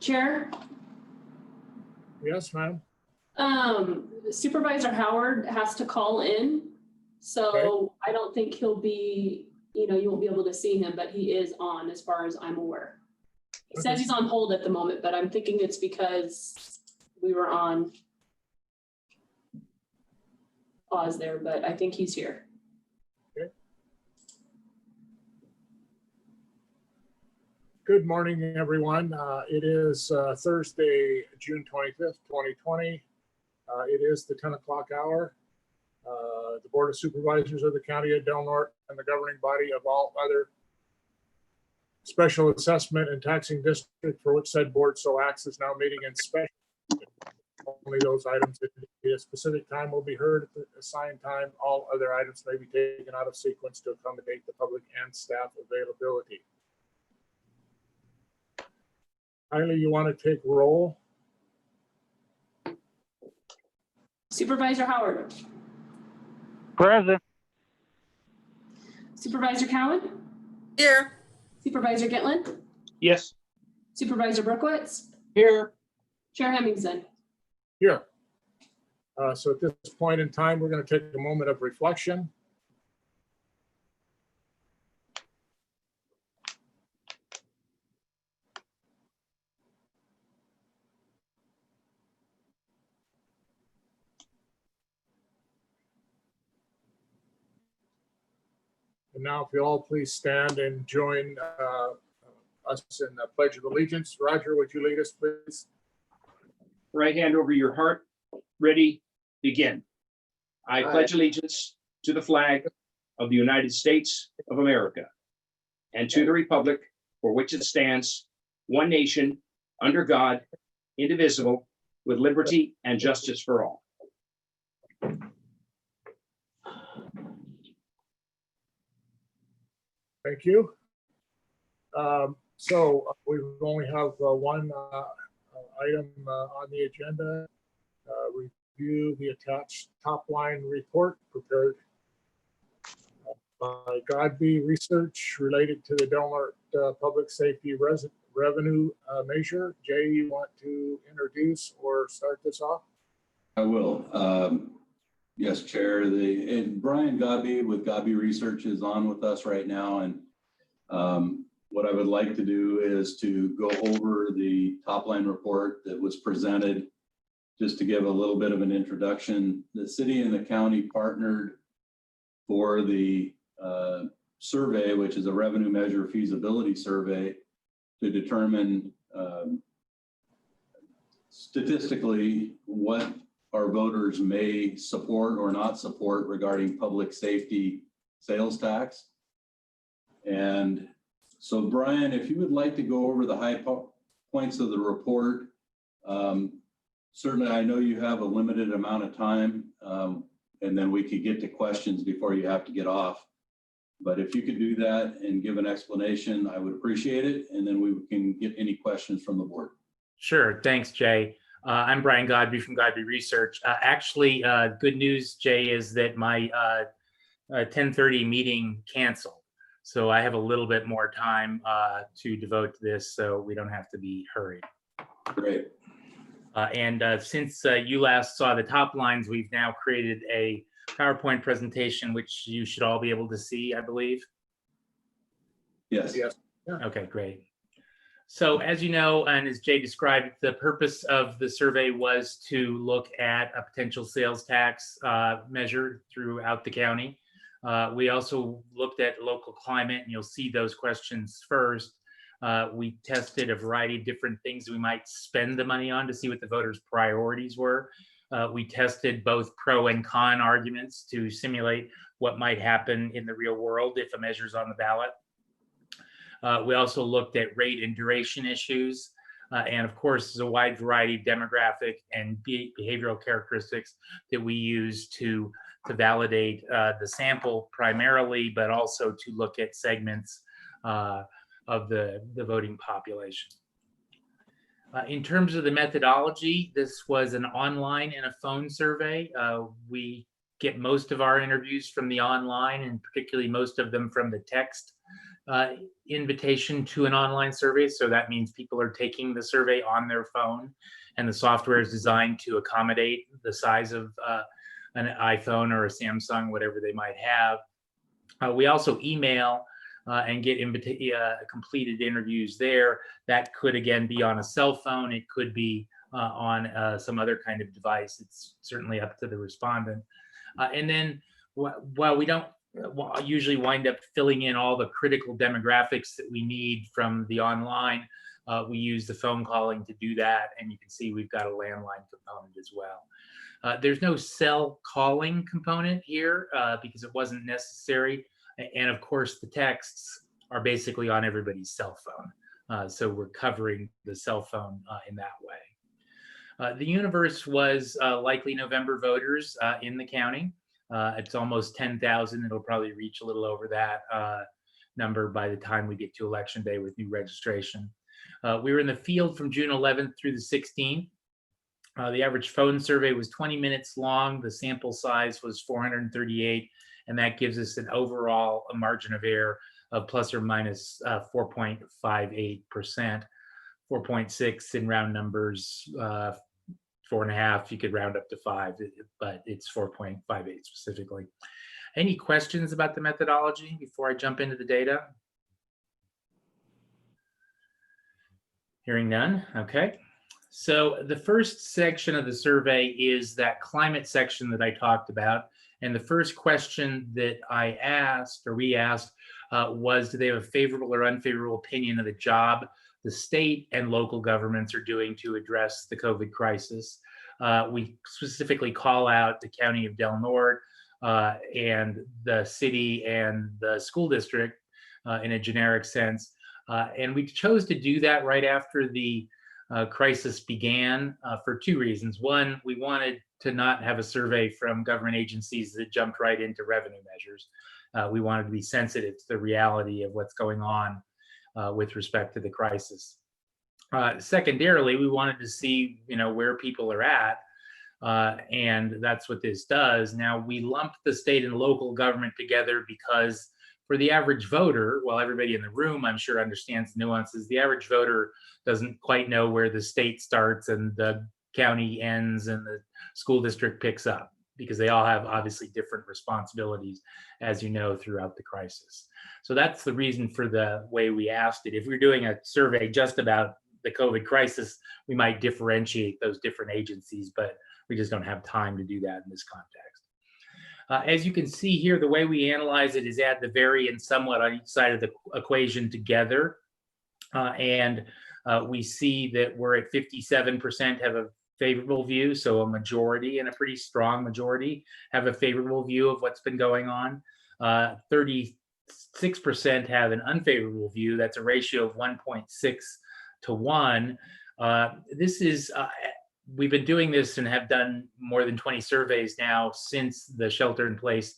Chair, Yes, ma'am. Supervisor Howard has to call in. So I don't think he'll be, you won't be able to see him, but he is on as far as I'm aware. He says he's on hold at the moment, but I'm thinking it's because we were on pause there, but I think he's here. Good morning, everyone. It is Thursday, June 25th, 2020. It is the 10 o'clock hour. The Board of Supervisors of the County of Del Norte and the governing body of all other special assessment and taxing district for which said board so acts is now meeting in special. Only those items at a specific time will be heard at the assigned time. All other items may be taken out of sequence to accommodate the public and staff availability. Kylie, you want to take roll? Supervisor Howard. Present. Supervisor Cowan. Here. Supervisor Gitlin. Yes. Supervisor Berkowitz. Here. Chair Hemmingson. Here. So at this point in time, we're going to take a moment of reflection. And now, if you all please stand and join us in the Pledge of Allegiance. Roger, would you lead us, please? Right hand over your heart. Ready, begin. I pledge allegiance to the flag of the United States of America and to the republic for which it stands, one nation, under God, indivisible, with liberty and justice for all. Thank you. So we only have one item on the agenda. Review the attached top line report prepared by Godby Research related to the Del Norte Public Safety Revenue Measure. Jay, you want to introduce or start this off? I will. Yes, Chair. Brian Godby with Godby Research is on with us right now, and what I would like to do is to go over the top line report that was presented. Just to give a little bit of an introduction, the city and the county partnered for the survey, which is a revenue measure feasibility survey, to determine statistically what our voters may support or not support regarding public safety sales tax. And so, Brian, if you would like to go over the high points of the report. Certainly, I know you have a limited amount of time, and then we could get to questions before you have to get off. But if you could do that and give an explanation, I would appreciate it. And then we can get any questions from the board. Sure. Thanks, Jay. I'm Brian Godby from Godby Research. Actually, good news, Jay, is that my 10:30 meeting canceled. So I have a little bit more time to devote to this, so we don't have to be hurried. Great. Since you last saw the top lines, we've now created a PowerPoint presentation, which you should all be able to see, I believe. Yes. Yes. Okay, great. So as you know, and as Jay described, the purpose of the survey was to look at a potential sales tax measure throughout the county. We also looked at local climate, and you'll see those questions first. We tested a variety of different things we might spend the money on to see what the voters' priorities were. We tested both pro and con arguments to simulate what might happen in the real world if a measure is on the ballot. We also looked at rate and duration issues. And of course, there's a wide variety of demographic and behavioral characteristics that we use to validate the sample primarily, but also to look at segments of the voting population. In terms of the methodology, this was an online and a phone survey. We get most of our interviews from the online, and particularly most of them from the text invitation to an online survey. So that means people are taking the survey on their phone, and the software is designed to accommodate the size of an iPhone or a Samsung, whatever they might have. We also email and get completed interviews there. That could, again, be on a cell phone. It could be on some other kind of device. It's certainly up to the respondent. And then while we don't usually wind up filling in all the critical demographics that we need from the online, we use the phone calling to do that. And you can see we've got a landline component as well. There's no cell calling component here because it wasn't necessary. And of course, the texts are basically on everybody's cell phone. So we're covering the cell phone in that way. The universe was likely November voters in the county. It's almost 10,000. It'll probably reach a little over that number by the time we get to Election Day with new registration. We were in the field from June 11th through the 16th. The average phone survey was 20 minutes long. The sample size was 438, and that gives us an overall margin of error of plus or minus 4.58%, 4.6 in round numbers, 4.5, you could round up to 5, but it's 4.58 specifically. Any questions about the methodology before I jump into the data? Hearing none, okay. So the first section of the survey is that climate section that I talked about. And the first question that I asked, or we asked, was do they have a favorable or unfavorable opinion of the job the state and local governments are doing to address the COVID crisis? We specifically call out the County of Del Norte and the city and the school district in a generic sense. And we chose to do that right after the crisis began for two reasons. One, we wanted to not have a survey from government agencies that jumped right into revenue measures. We wanted to be sensitive to the reality of what's going on with respect to the crisis. Secondarily, we wanted to see, where people are at, and that's what this does. Now, we lumped the state and local government together because for the average voter, while everybody in the room, I'm sure, understands the nuances, the average voter doesn't quite know where the state starts and the county ends and the school district picks up, because they all have obviously different responsibilities, as you know, throughout the crisis. So that's the reason for the way we asked it. If we're doing a survey just about the COVID crisis, we might differentiate those different agencies, but we just don't have time to do that in this context. As you can see here, the way we analyze it is add the vary and somewhat on each side of the equation together. We see that we're at 57% have a favorable view, so a majority and a pretty strong majority have a favorable view of what's been going on. 36% have an unfavorable view. That's a ratio of 1.6 to 1. This is we've been doing this and have done more than 20 surveys now since the shelter in place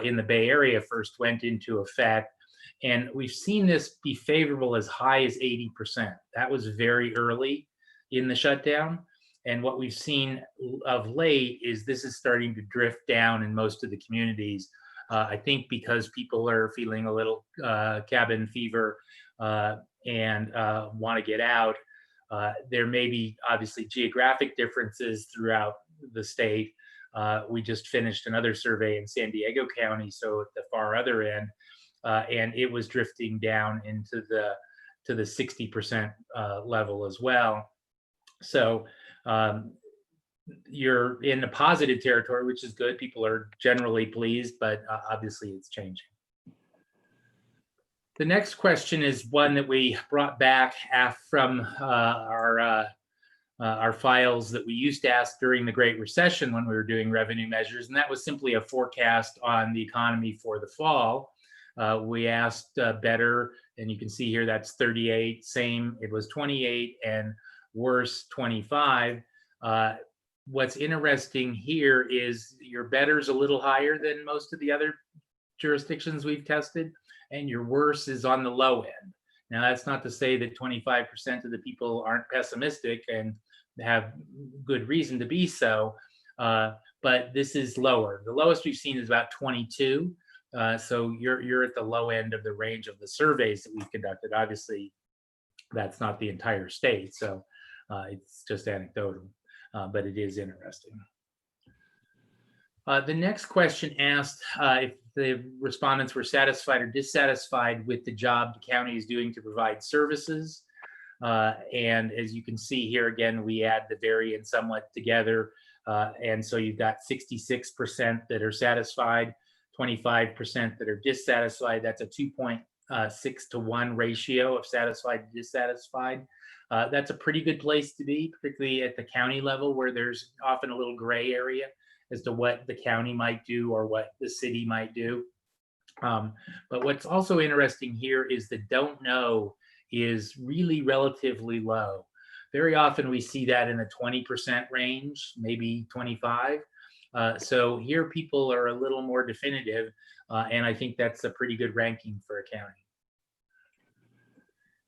in the Bay Area first went into effect. And we've seen this be favorable as high as 80%. That was very early in the shutdown. And what we've seen of late is this is starting to drift down in most of the communities. I think because people are feeling a little cabin fever and want to get out. There may be obviously geographic differences throughout the state. We just finished another survey in San Diego County, so at the far other end, and it was drifting down into the 60% level as well. So you're in the positive territory, which is good. People are generally pleased, but obviously it's changing. The next question is one that we brought back from our files that we used to ask during the Great Recession when we were doing revenue measures, and that was simply a forecast on the economy for the fall. We asked better, and you can see here that's 38, same, it was 28, and worse 25. What's interesting here is your better's a little higher than most of the other jurisdictions we've tested, and your worse is on the low end. Now, that's not to say that 25% of the people aren't pessimistic and have good reason to be so, but this is lower. The lowest we've seen is about 22. So you're at the low end of the range of the surveys that we've conducted. Obviously, that's not the entire state, so it's just anecdotal, but it is interesting. The next question asked if the respondents were satisfied or dissatisfied with the job the county is doing to provide services. And as you can see here, again, we add the vary and somewhat together. And so you've got 66% that are satisfied, 25% that are dissatisfied. That's a 2.6 to 1 ratio of satisfied to dissatisfied. That's a pretty good place to be, particularly at the county level, where there's often a little gray area as to what the county might do or what the city might do. But what's also interesting here is the don't know is really relatively low. Very often we see that in the 20% range, maybe 25. So here people are a little more definitive, and I think that's a pretty good ranking for a county.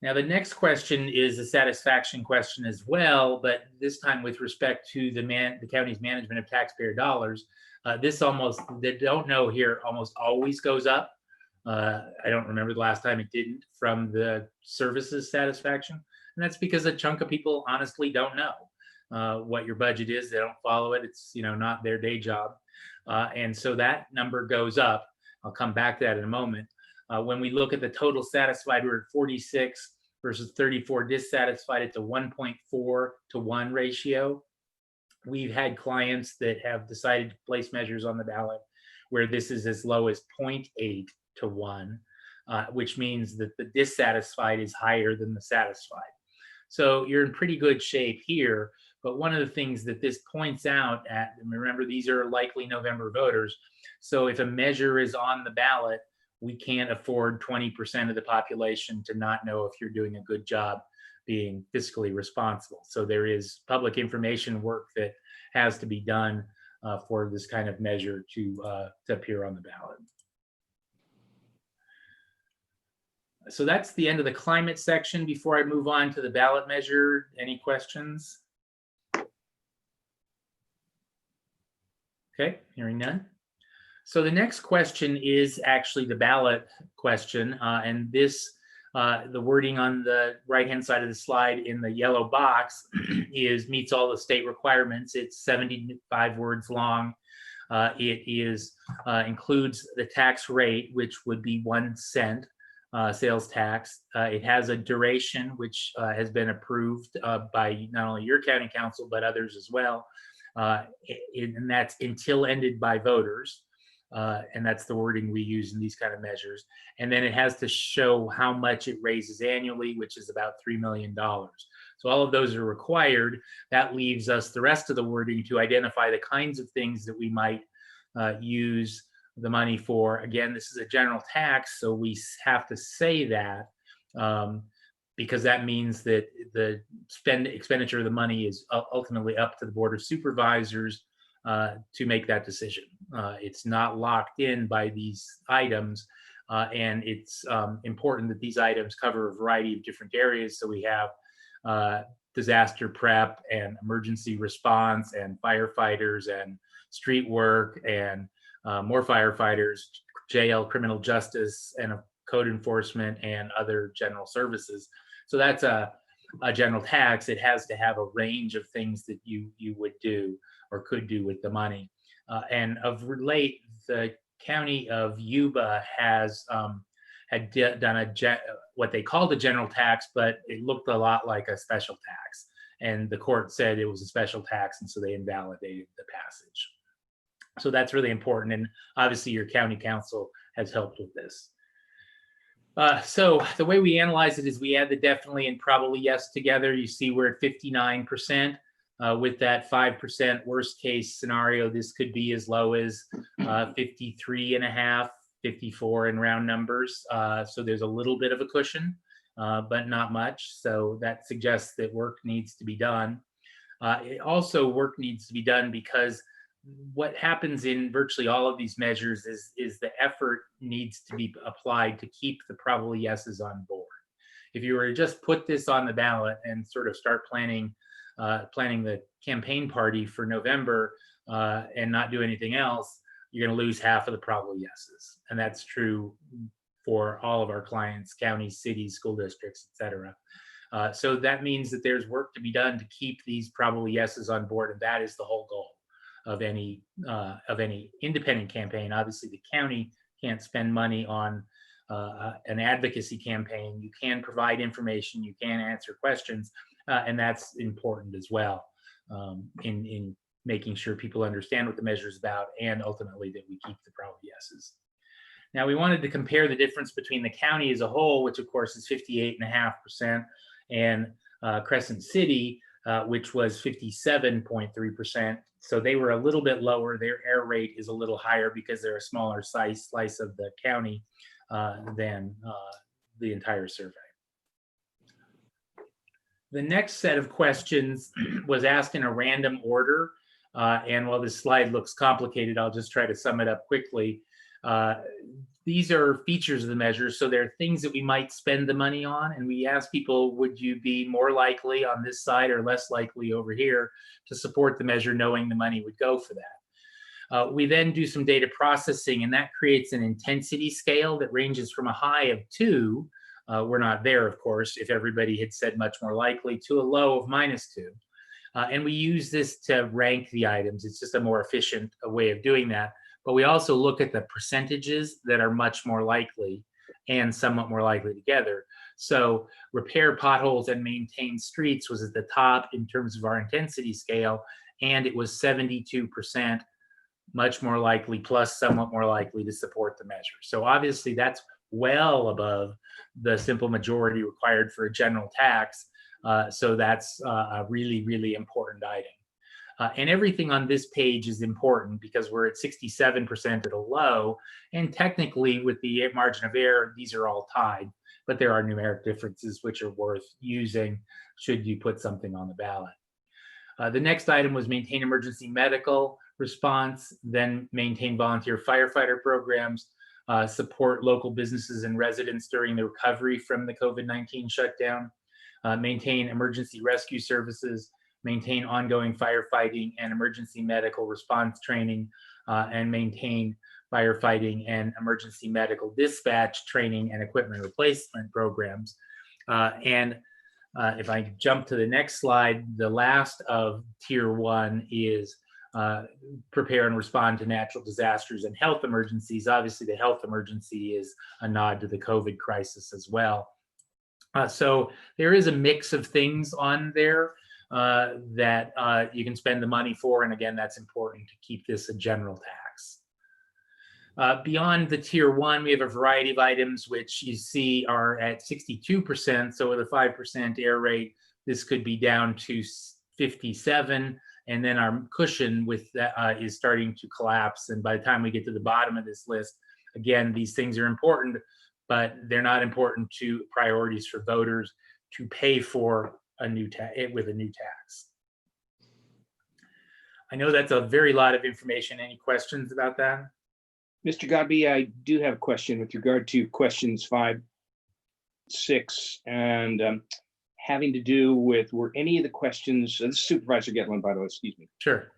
Now, the next question is a satisfaction question as well, but this time with respect to the county's management of taxpayer dollars. The don't know here almost always goes up. I don't remember the last time it didn't from the services satisfaction. And that's because a chunk of people honestly don't know what your budget is. They don't follow it. It's not their day job. And so that number goes up. I'll come back to that in a moment. When we look at the total satisfied, we're at 46 versus 34 dissatisfied. It's a 1.4 to 1 ratio. We've had clients that have decided to place measures on the ballot where this is as low as 0.8 to 1, which means that the dissatisfied is higher than the satisfied. So you're in pretty good shape here. But one of the things that this points out and remember, these are likely November voters. So if a measure is on the ballot, we can't afford 20% of the population to not know if you're doing a good job being fiscally responsible. So there is public information work that has to be done for this kind of measure to appear on the ballot. So that's the end of the climate section. Before I move on to the ballot measure, any questions? Okay, hearing none. So the next question is actually the ballot question, and this, the wording on the right-hand side of the slide in the yellow box meets all the state requirements. It's 75 words long. It includes the tax rate, which would be 1 cent sales tax. It has a duration, which has been approved by not only your county council, but others as well. And that's until ended by voters. And that's the wording we use in these kind of measures. And then it has to show how much it raises annually, which is about $3 million. So all of those are required. That leaves us the rest of the wording to identify the kinds of things that we might use the money for. Again, this is a general tax, so we have to say that because that means that the expenditure of the money is ultimately up to the Board of Supervisors to make that decision. It's not locked in by these items, and it's important that these items cover a variety of different areas. So we have disaster prep and emergency response and firefighters and street work and more firefighters, jail, criminal justice, and code enforcement and other general services. So that's a general tax. It has to have a range of things that you would do or could do with the money. And of late, the county of Yuba has had done what they called a general tax, but it looked a lot like a special tax. And the court said it was a special tax, and so they invalidated the passage. So that's really important. And obviously your county council has helped with this. So the way we analyze it is we add the definitely and probably yes together. You see we're at 59%. With that 5% worst case scenario, this could be as low as 53.5, 54 in round numbers. So there's a little bit of a cushion, but not much. So that suggests that work needs to be done. Also, work needs to be done because what happens in virtually all of these measures is the effort needs to be applied to keep the probably yeses on board. If you were to just put this on the ballot and sort of start planning the campaign party for November and not do anything else, you're going to lose half of the probable yeses. And that's true for all of our clients, counties, cities, school districts, et cetera. So that means that there's work to be done to keep these probable yeses on board, and that is the whole goal of any independent campaign. Obviously, the county can't spend money on an advocacy campaign. You can provide information, you can answer questions, and that's important as well in making sure people understand what the measure is about, and ultimately that we keep the probable yeses. Now, we wanted to compare the difference between the county as a whole, which of course is 58.5%, and Crescent City, which was 57.3%. So they were a little bit lower. Their error rate is a little higher because they're a smaller slice of the county than the entire survey. The next set of questions was asked in a random order. And while this slide looks complicated, I'll just try to sum it up quickly. These are features of the measure. So there are things that we might spend the money on. And we ask people, would you be more likely on this side or less likely over here to support the measure, knowing the money would go for that? We then do some data processing, and that creates an intensity scale that ranges from a high of 2. We're not there, of course, if everybody had said much more likely, to a low of -2. And we use this to rank the items. It's just a more efficient way of doing that. But we also look at the percentages that are much more likely and somewhat more likely together. So repair potholes and maintain streets was at the top in terms of our intensity scale, and it was 72% much more likely plus somewhat more likely to support the measure. So obviously that's well above the simple majority required for a general tax. So that's a really, really important item. And everything on this page is important because we're at 67% at a low, and technically with the margin of error, these are all tied, but there are numeric differences which are worth using should you put something on the ballot. The next item was maintain emergency medical response, then maintain volunteer firefighter programs, support local businesses and residents during the recovery from the COVID-19 shutdown, maintain emergency rescue services, maintain ongoing firefighting and emergency medical response training, and maintain firefighting and emergency medical dispatch training and equipment replacement programs. If I jump to the next slide, the last of tier 1 is prepare and respond to natural disasters and health emergencies. Obviously, the health emergency is a nod to the COVID crisis as well. So there is a mix of things on there that you can spend the money for. And again, that's important to keep this a general tax. Beyond the tier 1, we have a variety of items which you see are at 62%. So with a 5% error rate, this could be down to 57. And then our cushion with that is starting to collapse. And by the time we get to the bottom of this list, again, these things are important, but they're not important to priorities for voters to pay for a new with a new tax. I know that's a very lot of information. Any questions about that? Mr. Godby, I do have a question with regard to questions 5, 6, and having to do with, were any of the questions, this is Supervisor Getland, by the way, excuse me. Sure.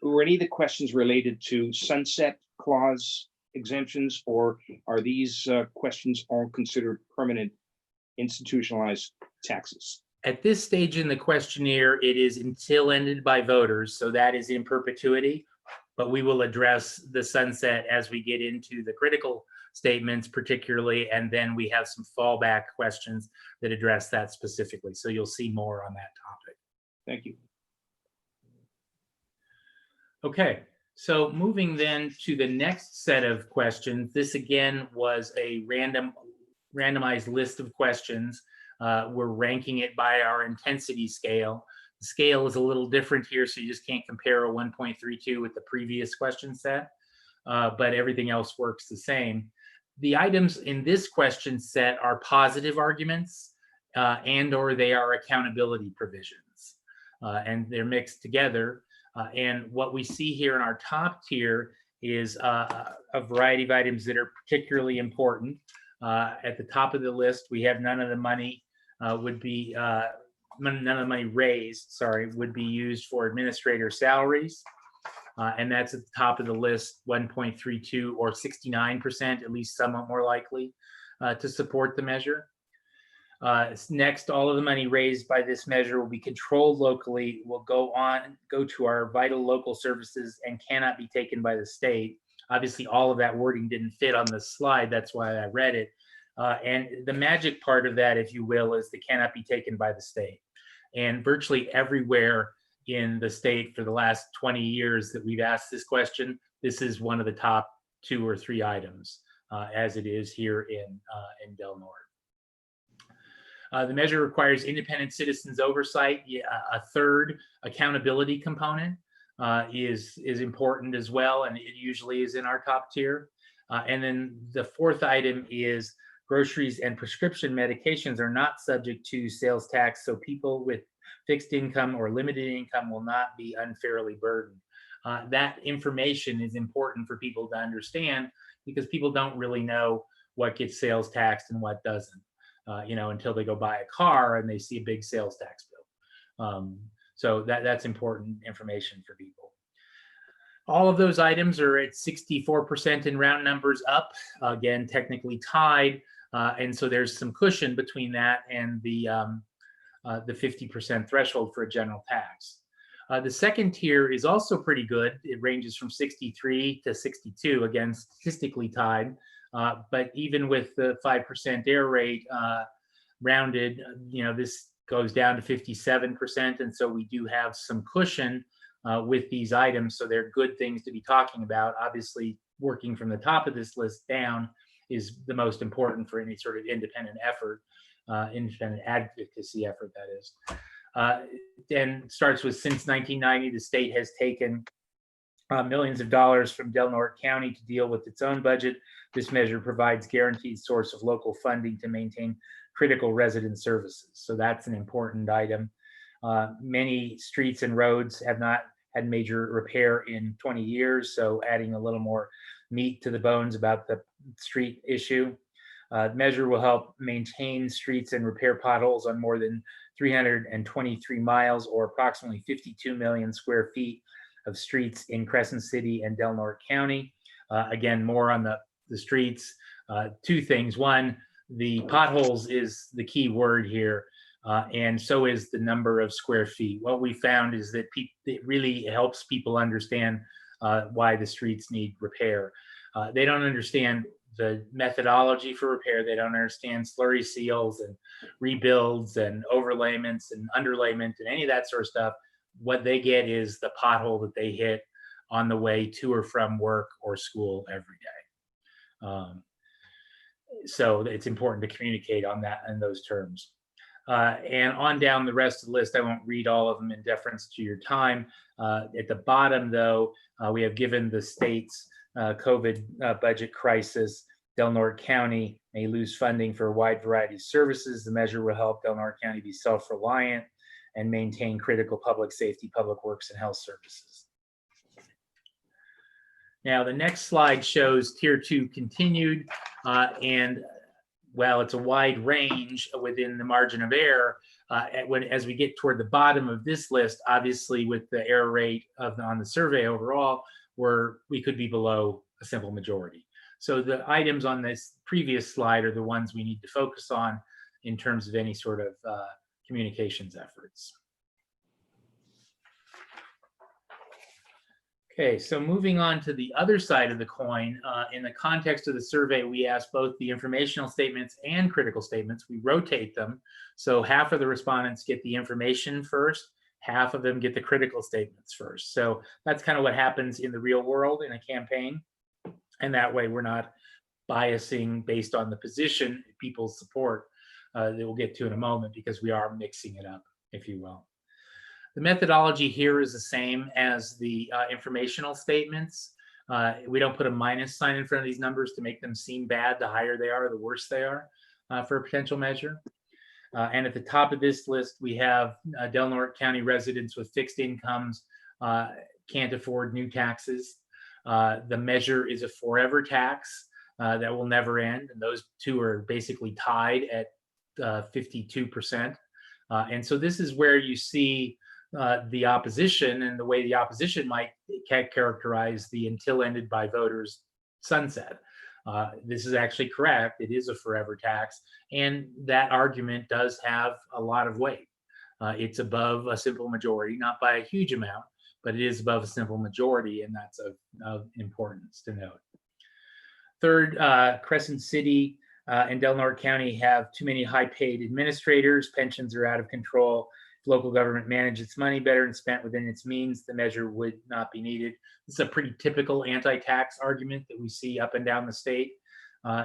Were any of the questions related to sunset clause exemptions, or are these questions all considered permanent institutionalized taxes? At this stage in the questionnaire, it is until ended by voters, so that is in perpetuity, but we will address the sunset as we get into the critical statements particularly, and then we have some fallback questions that address that specifically. So you'll see more on that topic. Thank you. Okay, so moving then to the next set of questions. This again was a randomized list of questions. We're ranking it by our intensity scale. The scale is a little different here, so you just can't compare a 1.32 with the previous question set, but everything else works the same. The items in this question set are positive arguments and or they are accountability provisions, and they're mixed together. And what we see here in our top tier is a variety of items that are particularly important. At the top of the list, we have none of the money none of the money raised, would be used for administrator salaries. And that's at the top of the list, 1.32 or 69%, at least somewhat more likely to support the measure. Next, all of the money raised by this measure will be controlled locally, will go to our vital local services and cannot be taken by the state. Obviously, all of that wording didn't fit on the slide. That's why I read it. And the magic part of that, if you will, is the cannot be taken by the state. And virtually everywhere in the state for the last 20 years that we've asked this question, this is one of the top 2 or 3 items, as it is here in Del Norte. The measure requires independent citizens oversight. A third accountability component is important as well, and it usually is in our top tier. And then the fourth item is groceries and prescription medications are not subject to sales tax, so people with fixed income or limited income will not be unfairly burdened. That information is important for people to understand because people don't really know what gets sales taxed and what doesn't. Until they go buy a car and they see a big sales tax bill. So that's important information for people. All of those items are at 64% in round numbers up, again, technically tied. And so there's some cushion between that and the 50% threshold for a general tax. The second tier is also pretty good. It ranges from 63 to 62, again, statistically tied. But even with the 5% error rate rounded, this goes down to 57%. And so we do have some cushion with these items. So they're good things to be talking about. Obviously, working from the top of this list down is the most important for any sort of independent effort, independent advocacy effort, that is. Then starts with, since 1990, the state has taken millions of dollars from Del Norte County to deal with its own budget. This measure provides guaranteed source of local funding to maintain critical resident services. So that's an important item. Many streets and roads have not had major repair in 20 years, so adding a little more meat to the bones about the street issue. The measure will help maintain streets and repair potholes on more than 323 miles or approximately 52 million square feet of streets in Crescent City and Del Norte County. Again, more on the streets. 2 things. One, the potholes is the key word here, and so is the number of square feet. What we found is that it really helps people understand why the streets need repair. They don't understand the methodology for repair. They don't understand slurry seals and rebuilds and overlayments and underlayment and any of that sort of stuff. What they get is the pothole that they hit on the way to or from work or school every day. So it's important to communicate on that in those terms. And on down the rest of the list, I won't read all of them in deference to your time. At the bottom, though, we have, given the state's COVID budget crisis, Del Norte County may lose funding for a wide variety of services. The measure will help Del Norte County be self-reliant and maintain critical public safety, public works, and health services. Now, the next slide shows Tier 2 continued, and while it's a wide range within the margin of error, as we get toward the bottom of this list, obviously with the error rate on the survey overall, we could be below a simple majority. So the items on this previous slide are the ones we need to focus on in terms of any sort of communications efforts. Okay, so moving on to the other side of the coin, in the context of the survey, we asked both the informational statements and critical statements. We rotate them. So half of the respondents get the information first, half of them get the critical statements first. So that's kind of what happens in the real world in a campaign. And that way we're not biasing based on the position people's support that we'll get to in a moment, because we are mixing it up, if you will. The methodology here is the same as the informational statements. We don't put a minus sign in front of these numbers to make them seem bad. The higher they are, the worse they are for a potential measure. And at the top of this list, we have Del Norte County residents with fixed incomes can't afford new taxes. The measure is a forever tax that will never end. And those two are basically tied at 52%. And so this is where you see the opposition and the way the opposition might characterize the until ended by voters sunset. This is actually correct. It is a forever tax, and that argument does have a lot of weight. It's above a simple majority, not by a huge amount, but it is above a simple majority, and that's of importance to note. Third, Crescent City and Del Norte County have too many high-paid administrators. Pensions are out of control. If local government managed its money better and spent within its means, the measure would not be needed. This is a pretty typical anti-tax argument that we see up and down the state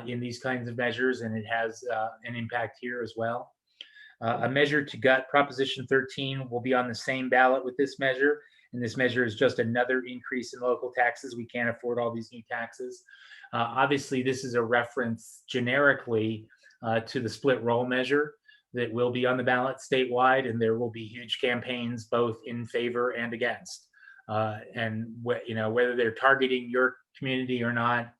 in these kinds of measures, and it has an impact here as well. A measure to gut Proposition 13 will be on the same ballot with this measure, and this measure is just another increase in local taxes. We can't afford all these new taxes. Obviously, this is a reference generically to the split roll measure that will be on the ballot statewide, and there will be huge campaigns both in favor and against. And whether they're targeting your community or not,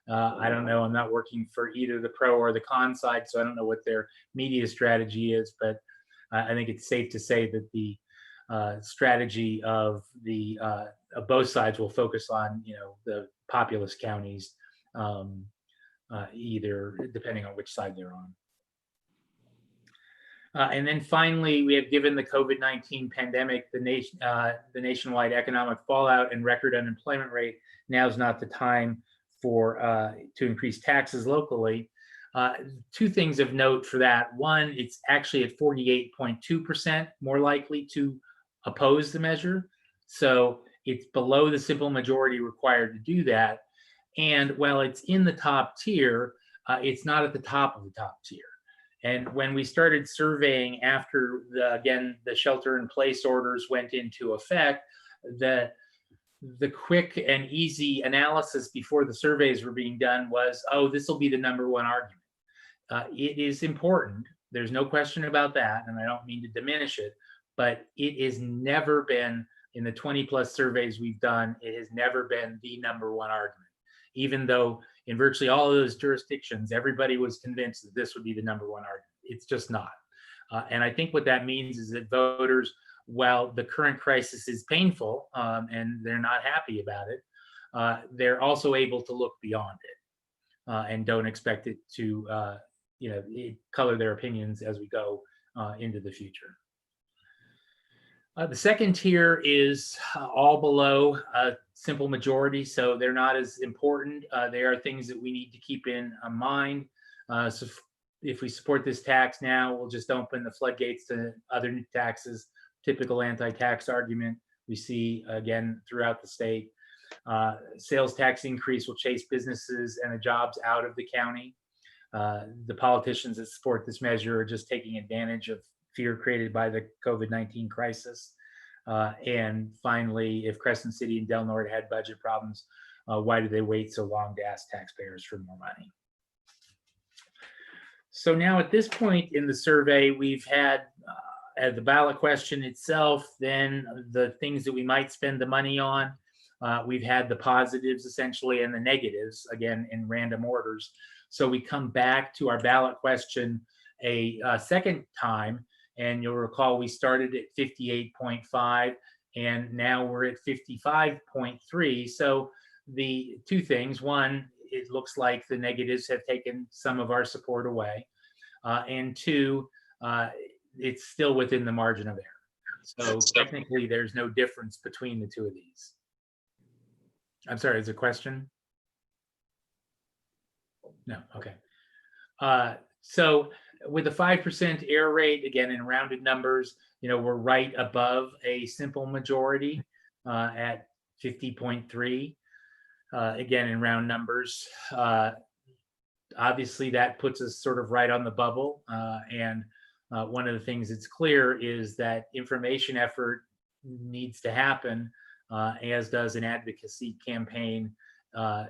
I don't know. I'm not working for either the pro or the con side, so I don't know what their media strategy is, but I think it's safe to say that the strategy of both sides will focus on the populous counties, either depending on which side they're on. And then finally, we have, given the COVID-19 pandemic, the nationwide economic fallout and record unemployment rate, now is not the time to increase taxes locally. Two things of note for that. One, it's actually at 48.2% more likely to oppose the measure. So it's below the simple majority required to do that. And while it's in the top tier, it's not at the top of the top tier. And when we started surveying after the shelter in place orders went into effect, the quick and easy analysis before the surveys were being done was, oh, this will be the number one argument. It is important. There's no question about that. And I don't mean to diminish it, but it has never been, in the 20 plus surveys we've done, it has never been the number one argument. Even though in virtually all of those jurisdictions, everybody was convinced that this would be the number one argument. It's just not. And I think what that means is that voters, while the current crisis is painful and they're not happy about it, they're also able to look beyond it and don't expect it to color their opinions as we go into the future. The second tier is all below a simple majority, so they're not as important. They are things that we need to keep in mind. So if we support this tax now, we'll just open the floodgates to other new taxes. Typical anti-tax argument we see again throughout the state. Sales tax increase will chase businesses and the jobs out of the county. The politicians that support this measure are just taking advantage of fear created by the COVID-19 crisis. And finally, if Crescent City and Del Norte had budget problems, why do they wait so long to ask taxpayers for more money? So now at this point in the survey, we've had the ballot question itself, then the things that we might spend the money on. We've had the positives essentially and the negatives, again, in random orders. So we come back to our ballot question a second time. And you'll recall we started at 58.5 and now we're at 55.3. So the two things, one, it looks like the negatives have taken some of our support away. And two, it's still within the margin of error. So technically there's no difference between the two of these. I'm sorry, is there a question? No, okay. So with a 5% error rate, again, in rounded numbers, we're right above a simple majority at 50.3. Again, in round numbers, obviously that puts us sort of right on the bubble. And one of the things that's clear is that information effort needs to happen, as does an advocacy campaign,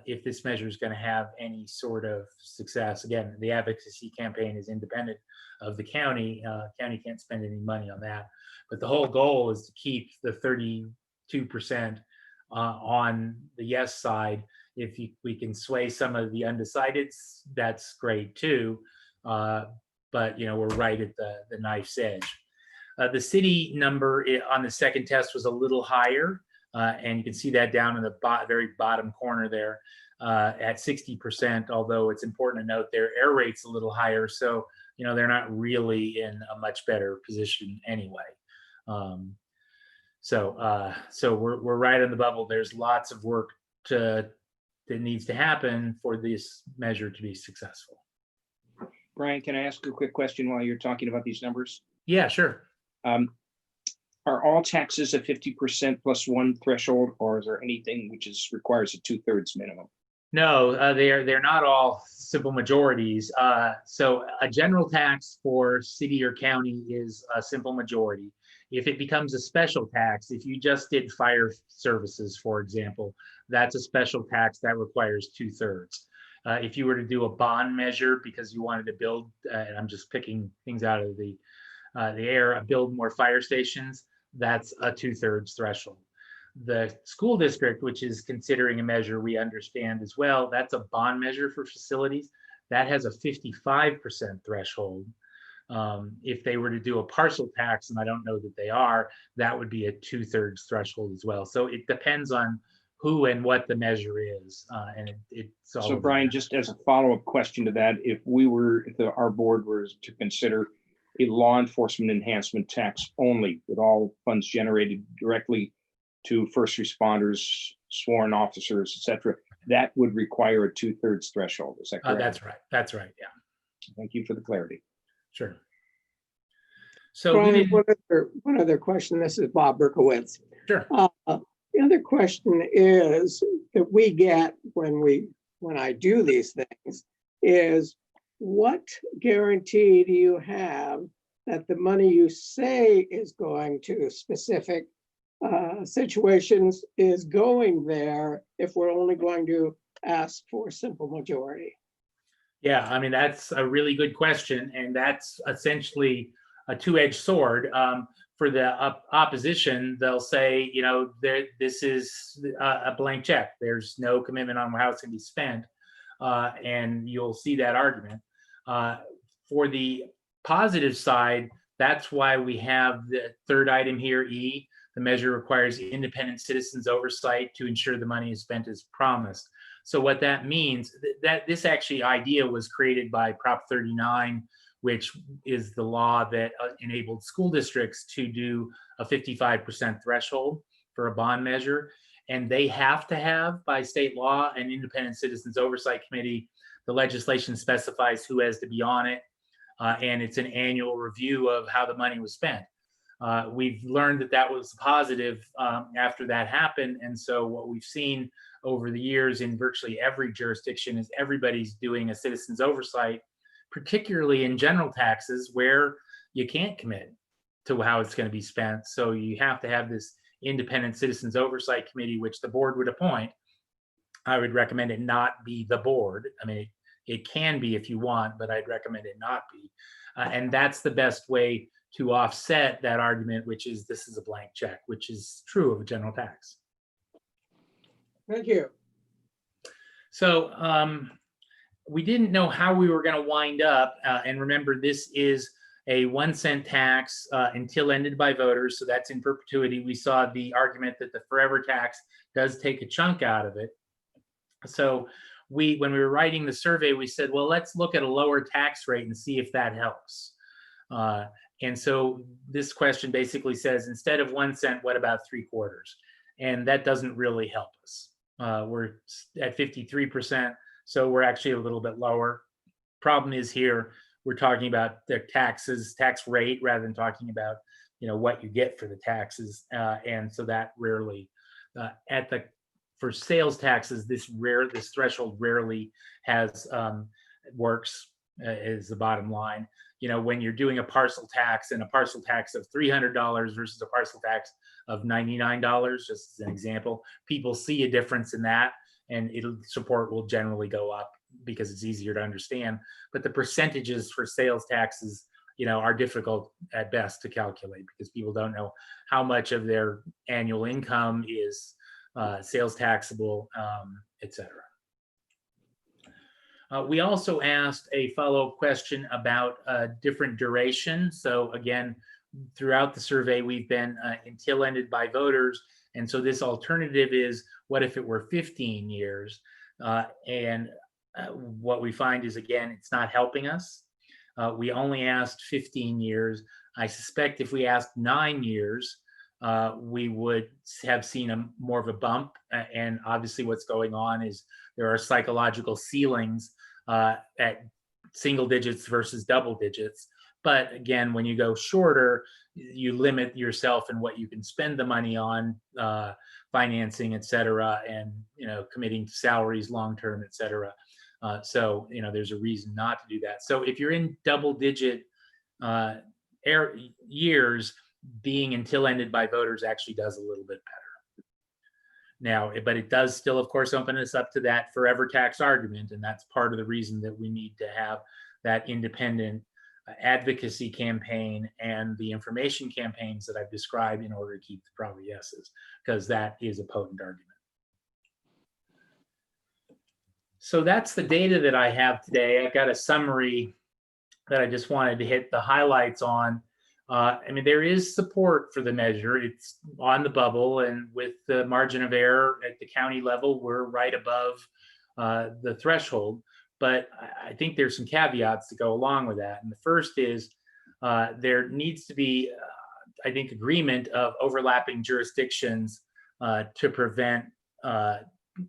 if this measure is going to have any sort of success. Again, the advocacy campaign is independent of the county. County can't spend any money on that. But the whole goal is to keep the 32% on the yes side. If we can sway some of the undecideds, that's great too. But we're right at the knife's edge. The city number on the second test was a little higher, and you can see that down in the very bottom corner there at 60%, although it's important to note their error rate's a little higher, so they're not really in a much better position anyway. So we're right on the bubble. There's lots of work that needs to happen for this measure to be successful. Brian, can I ask a quick question while you're talking about these numbers? Yeah, sure. Are all taxes a 50% plus one threshold, or is there anything which requires a 2/3 minimum? No, they're not all simple majorities. So a general tax for city or county is a simple majority. If it becomes a special tax, if you just did fire services, for example, that's a special tax that requires 2/3. If you were to do a bond measure because you wanted to build, and I'm just picking things out of the air, build more fire stations, that's a 2/3 threshold. The school district, which is considering a measure we understand as well, that's a bond measure for facilities. That has a 55% threshold. If they were to do a parcel tax, and I don't know that they are, that would be a 2/3 threshold as well. So it depends on who and what the measure is. And it's all. So Brian, just as a follow-up question to that, if our board was to consider a law enforcement enhancement tax only with all funds generated directly to first responders, sworn officers, etc., that would require a 2/3 threshold. Is that correct? That's right. That's right. Yeah. Thank you for the clarity. Sure. So Brian, one other question. This is Bob Berkowitz. Sure. The other question is that we get when I do these things is, what guarantee do you have that the money you say is going to specific situations is going there if we're only going to ask for simple majority? Yeah, I mean, that's a really good question. And that's essentially a two-edged sword. For the opposition, they'll say, this is a blank check. There's no commitment on how it's going to be spent. And you'll see that argument. For the positive side, that's why we have the third item here, E. The measure requires independent citizens' oversight to ensure the money is spent as promised. So what that means, that this actually idea was created by Prop 39, which is the law that enabled school districts to do a 55% threshold for a bond measure. And they have to have, by state law, an independent citizens oversight committee. The legislation specifies who has to be on it. And it's an annual review of how the money was spent. We've learned that was positive after that happened. And so what we've seen over the years in virtually every jurisdiction is everybody's doing a citizens oversight, particularly in general taxes where you can't commit to how it's going to be spent. So you have to have this independent citizens oversight committee, which the board would appoint. I would recommend it not be the board. I mean, it can be if you want, but I'd recommend it not be. And that's the best way to offset that argument, which is this is a blank check, which is true of a general tax. Thank you. So we didn't know how we were going to wind up. And remember, this is a 1 cent tax until ended by voters. So that's in perpetuity. We saw the argument that the forever tax does take a chunk out of it. So when we were writing the survey, we said, well, let's look at a lower tax rate and see if that helps. And so this question basically says, instead of 1 cent, what about 3/4? And that doesn't really help us. We're at 53%, so we're actually a little bit lower. Problem is here, we're talking about the tax rate rather than talking about what you get for the taxes. And so that rarely, for sales taxes, this threshold rarely works, is the bottom line. When you're doing a parcel tax and a parcel tax of $300 versus a parcel tax of $99, just as an example, people see a difference in that, and support will generally go up because it's easier to understand. But the percentages for sales taxes, are difficult at best to calculate because people don't know how much of their annual income is sales taxable, et cetera. We also asked a follow-up question about different duration. So again, throughout the survey, we've been until ended by voters. And so this alternative is, what if it were 15 years? What we find is, again, it's not helping us. We only asked 15 years. I suspect if we asked 9 years, we would have seen more of a bump. And obviously what's going on is there are psychological ceilings at single digits versus double digits. But again, when you go shorter, you limit yourself in what you can spend the money on, financing, et cetera, and committing to salaries long-term, et cetera. So there's a reason not to do that. So if you're in double-digit years, being until ended by voters actually does a little bit better. Now, but it does still, of course, open us up to that forever tax argument, and that's part of the reason that we need to have that independent advocacy campaign and the information campaigns that I've described in order to keep the probably yeses, because that is a potent argument. So that's the data that I have today. I've got a summary that I just wanted to hit the highlights on. I mean, there is support for the measure. It's on the bubble, and with the margin of error at the county level, we're right above the threshold. But I think there's some caveats to go along with that. And the first is there needs to be, I think, agreement of overlapping jurisdictions to prevent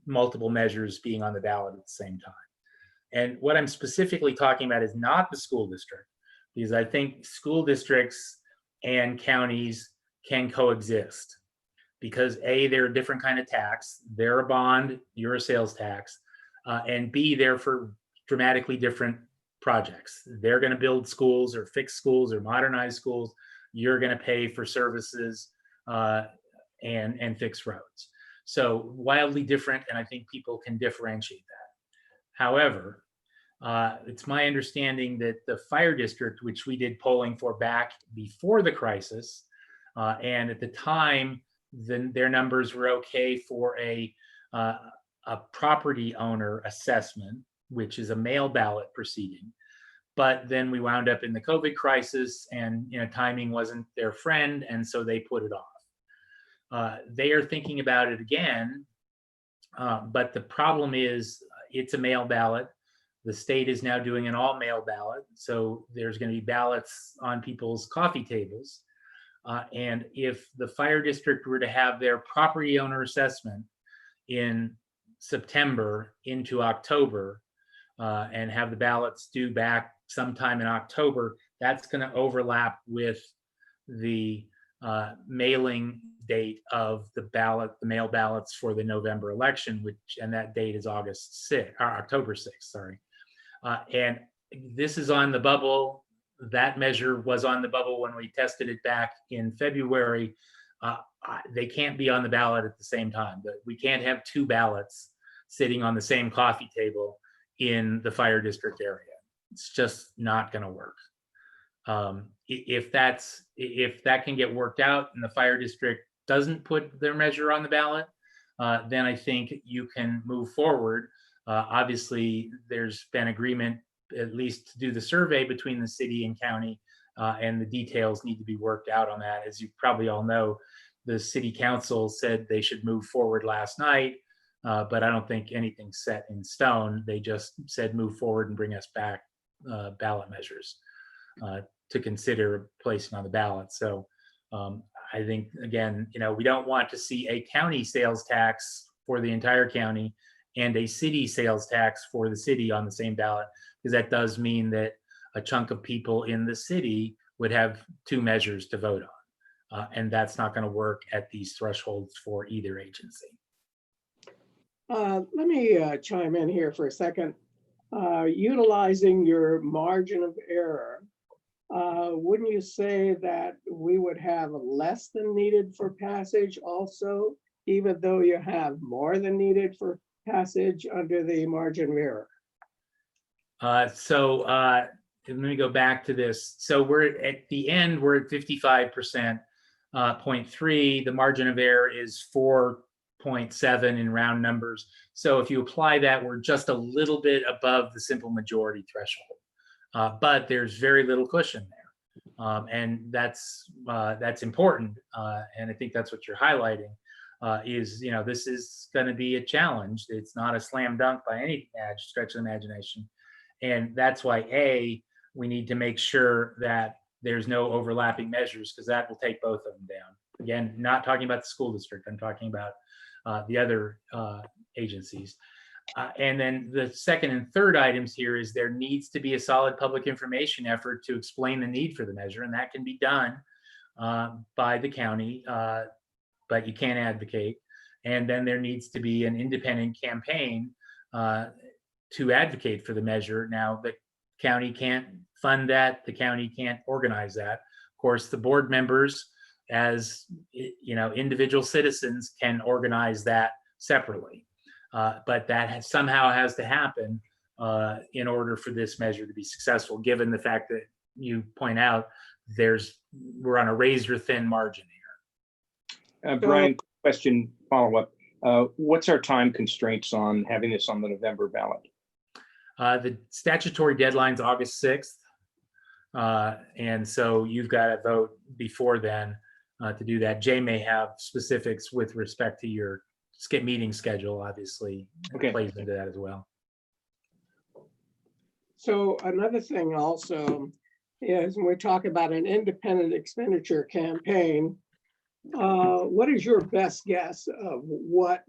multiple measures being on the ballot at the same time. And what I'm specifically talking about is not the school district, because I think school districts and counties can coexist, because A, they're a different kind of tax. They're a bond, you're a sales tax, and B, they're for dramatically different projects. They're going to build schools or fix schools or modernize schools. You're going to pay for services and fix roads. So wildly different, and I think people can differentiate that. However, it's my understanding that the fire district, which we did polling for back before the crisis, and at the time, their numbers were okay for a property owner assessment, which is a mail ballot proceeding. But then we wound up in the COVID crisis, and timing wasn't their friend, and so they put it off. They are thinking about it again, but the problem is it's a mail ballot. The state is now doing an all mail ballot, so there's going to be ballots on people's coffee tables. And if the fire district were to have their property owner assessment in September into October, and have the ballots due back sometime in October, that's going to overlap with the mailing date of the mail ballots for the November election, and that date is October 6th, sorry. And this is on the bubble. That measure was on the bubble when we tested it back in February. They can't be on the ballot at the same time. We can't have two ballots sitting on the same coffee table in the fire district area. It's just not going to work. If that can get worked out and the fire district doesn't put their measure on the ballot, then I think you can move forward. Obviously, there's been agreement, at least to do the survey between the city and county, and the details need to be worked out on that. As you probably all know, the city council said they should move forward last night, but I don't think anything's set in stone. They just said move forward and bring us back ballot measures to consider placing on the ballot. So I think, again, we don't want to see a county sales tax for the entire county and a city sales tax for the city on the same ballot, because that does mean that a chunk of people in the city would have two measures to vote on. And that's not going to work at these thresholds for either agency. Let me chime in here for a second. Utilizing your margin of error, wouldn't you say that we would have less than needed for passage also, even though you have more than needed for passage under the margin of error? So let me go back to this. So we're at the end, we're at 55%, 0.3. The margin of error is 4.7 in round numbers. So if you apply that, we're just a little bit above the simple majority threshold, but there's very little cushion there. And that's important. And I think that's what you're highlighting is, this is going to be a challenge. It's not a slam dunk by any stretch of the imagination. And that's why, we need to make sure that there's no overlapping measures, because that will take both of them down. Again, not talking about the school district, I'm talking about the other agencies. And then the second and third items here is there needs to be a solid public information effort to explain the need for the measure, and that can be done by the county, but you can't advocate. And then there needs to be an independent campaign to advocate for the measure. Now, the county can't fund that, the county can't organize that. Of course, the board members, as individual citizens, can organize that separately. But that somehow has to happen in order for this measure to be successful, given the fact that you point out we're on a razor thin margin here. Brian, question, follow up. What's our time constraints on having this on the November ballot? The statutory deadline's August 6th. And so you've got to vote before then to do that. Jay may have specifics with respect to your meeting schedule, obviously. Okay. Plays into that as well. So another thing also is when we talk about an independent expenditure campaign, what is your best guess of what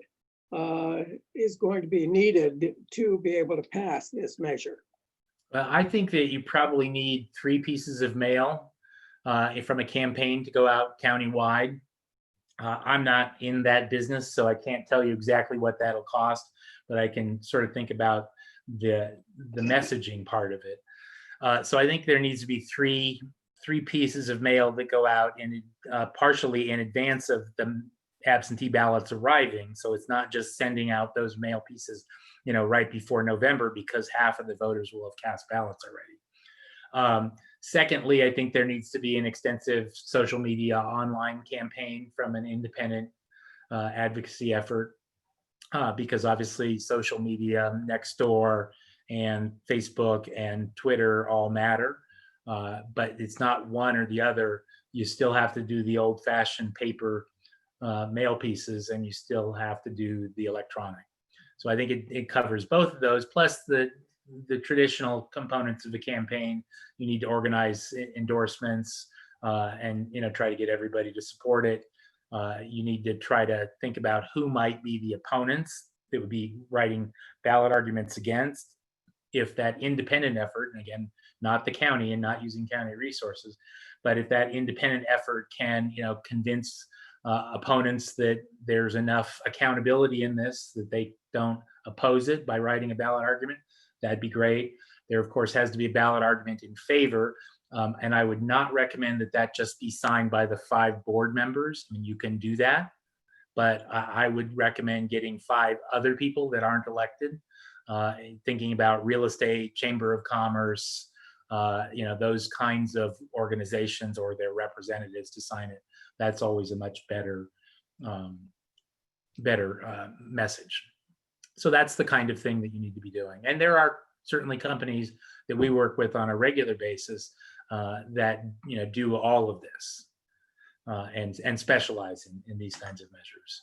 is going to be needed to be able to pass this measure? Well, I think that you probably need 3 pieces of mail from a campaign to go out countywide. I'm not in that business, so I can't tell you exactly what that'll cost, but I can sort of think about the messaging part of it. So I think there needs to be three pieces of mail that go out partially in advance of the absentee ballots arriving. So it's not just sending out those mail pieces, right before November, because half of the voters will have cast ballots already. Secondly, I think there needs to be an extensive social media online campaign from an independent advocacy effort, because obviously social media, Nextdoor and Facebook and Twitter all matter, but it's not one or the other. You still have to do the old-fashioned paper mail pieces, and you still have to do the electronic. So I think it covers both of those, plus the traditional components of the campaign. You need to organize endorsements and try to get everybody to support it. You need to try to think about who might be the opponents that would be writing ballot arguments against. If that independent effort, and again, not the county and not using county resources, but if that independent effort can convince opponents that there's enough accountability in this that they don't oppose it by writing a ballot argument, that'd be great. There, of course, has to be a ballot argument in favor. And I would not recommend that just be signed by the 5 board members. I mean, you can do that, but I would recommend getting 5 other people that aren't elected, thinking about real estate, chamber of commerce, those kinds of organizations or their representatives to sign it. That's always a much better message. So that's the kind of thing that you need to be doing. And there are certainly companies that we work with on a regular basis that do all of this and specialize in these kinds of measures.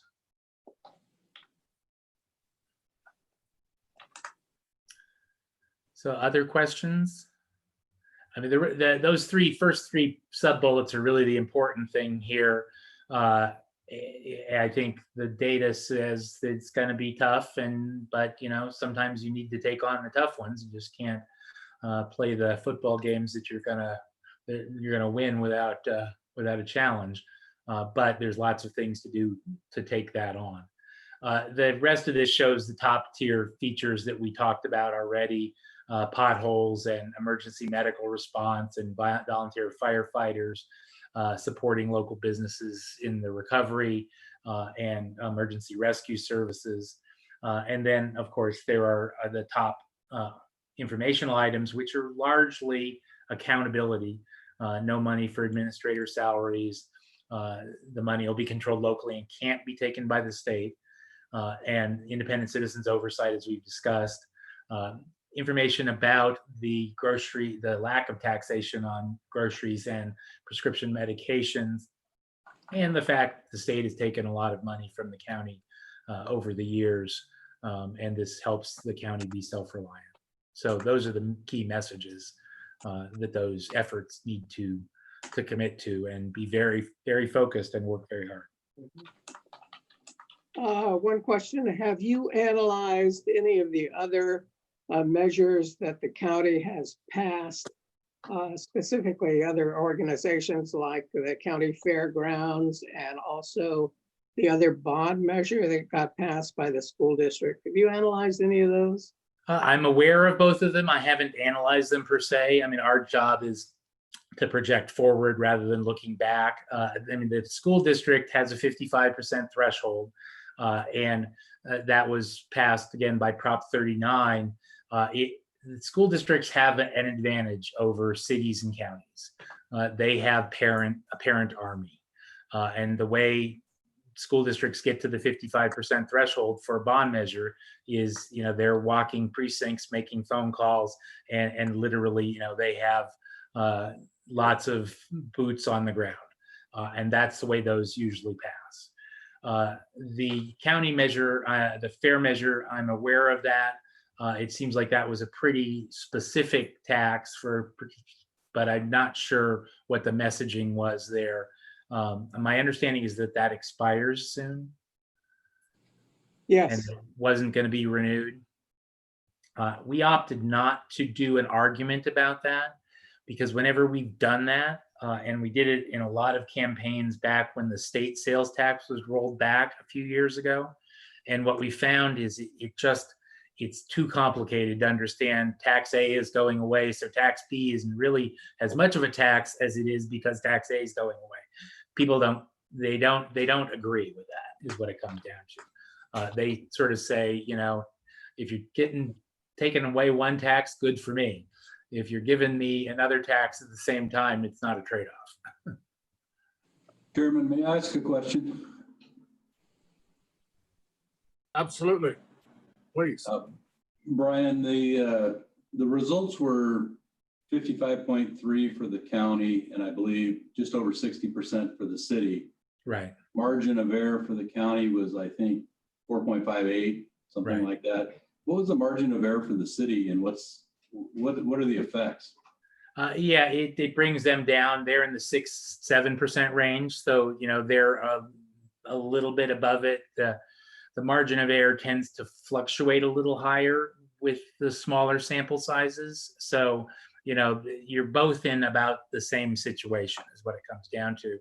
So other questions? I mean, those first three sub bullets are really the important thing here. I think the data says it's going to be tough, but sometimes you need to take on the tough ones. You just can't play the football games that you're gonna win without a challenge. But there's lots of things to do to take that on. The rest of this shows the top tier features that we talked about already: potholes and emergency medical response and volunteer firefighters, supporting local businesses in the recovery and emergency rescue services. And then, of course, there are the top informational items, which are largely accountability. No money for administrator salaries. The money will be controlled locally and can't be taken by the state. And independent citizens oversight, as we've discussed. information about the lack of taxation on groceries and prescription medications, and the fact the state has taken a lot of money from the county over the years, and this helps the county be self-reliant. So those are the key messages that those efforts need to commit to and be very, very focused and work very hard. One question, have you analyzed any of the other measures that the county has passed, specifically other organizations like the county fairgrounds and also the other bond measure that got passed by the school district? Have you analyzed any of those? I'm aware of both of them. I haven't analyzed them per se. I mean, our job is to project forward rather than looking back. I mean, the school district has a 55% threshold, and that was passed again by Prop 39. The school districts have an advantage over cities and counties. They have a parent army, and the way school districts get to the 55% threshold for a bond measure is, they're walking precincts, making phone calls, and literally, they have lots of boots on the ground. And that's the way those usually pass. The county measure, the fair measure, I'm aware of that. It seems like that was a pretty specific tax but I'm not sure what the messaging was there. My understanding is that expires soon. Yes. And it wasn't going to be renewed. We opted not to do an argument about that because whenever we've done that, and we did it in a lot of campaigns back when the state sales tax was rolled back a few years ago, and what we found is it's too complicated to understand. Tax A is going away, so tax B isn't really as much of a tax as it is because tax A is going away. People don't agree with that, is what it comes down to. They sort of say, if you're getting taken away one tax, good for me. If you're giving me another tax at the same time, it's not a trade-off. Chairman, may I ask a question? Absolutely. Please. Brian, the results were 55.3 for the county, and I believe just over 60% for the city. Right. Margin of error for the county was, I think, 4.58, something Right. like that. What was the margin of error for the city, and what are the effects? Yeah, it brings them down. They're in the 6-7% range, so they're a little bit above it. The margin of error tends to fluctuate a little higher with the smaller sample sizes. So, you're both in about the same situation is what it comes down to.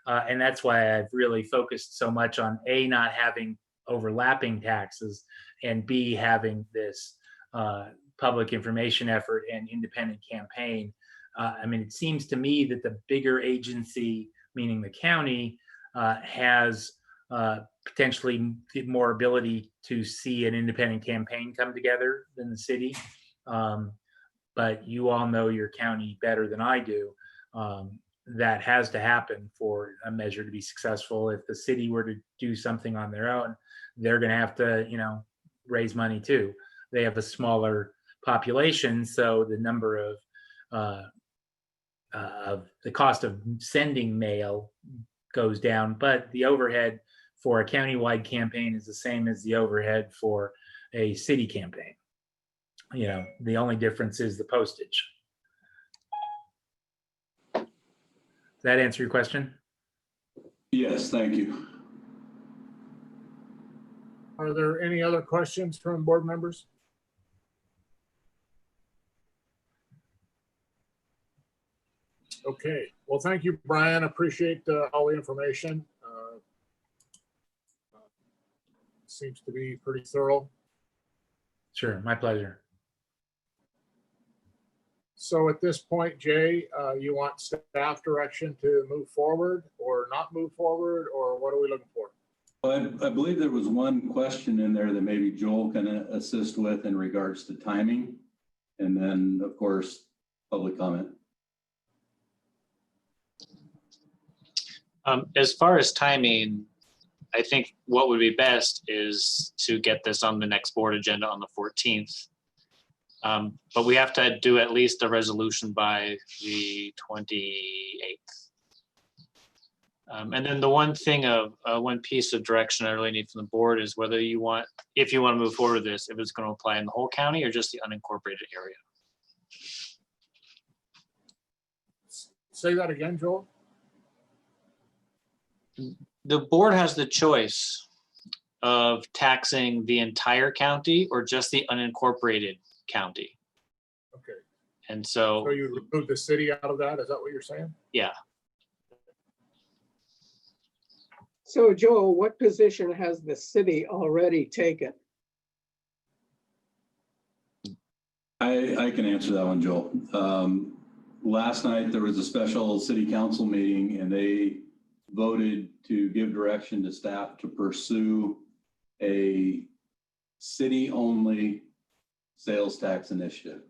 And that's why I've really focused so much on A, not having overlapping taxes, and B, having this public information effort and independent campaign. It seems to me that the bigger agency, meaning the county, has potentially more ability to see an independent campaign come together than the city. But you all know your county better than I do. That has to happen for a measure to be successful. If the city were to do something on their own, they're going to have to, raise money too. They have a smaller population, so the number of the cost of sending mail goes down, but the overhead for a countywide campaign is the same as the overhead for a city campaign. The only difference is the postage. Does that answer your question? Yes, thank you. Are there any other questions from board members? Okay, well, thank you, Brian. Appreciate all the information. Seems to be pretty thorough. Sure, my pleasure. So at this point, Jay, you want staff direction to move forward or not move forward, or what are we looking for? I believe there was one question in there that maybe Joel can assist with in regards to timing. And then, of course, public comment. As far as timing, I think what would be best is to get this on the next board agenda on the 14th. But we have to do at least a resolution by the 28th. And then the one piece of direction I really need from the board is whether you want, if you want to move forward with this, if it's going to apply in the whole county or just the unincorporated area. Say that again, Joel? The board has the choice of taxing the entire county or just the unincorporated county. Okay, And so so, you remove the city out of that? Is that what you're saying? yeah, So Joel, what position has the city already taken? I can answer that one, Joel. Last night, there was a special city council meeting and they voted to give direction to staff to pursue a city-only sales tax initiative.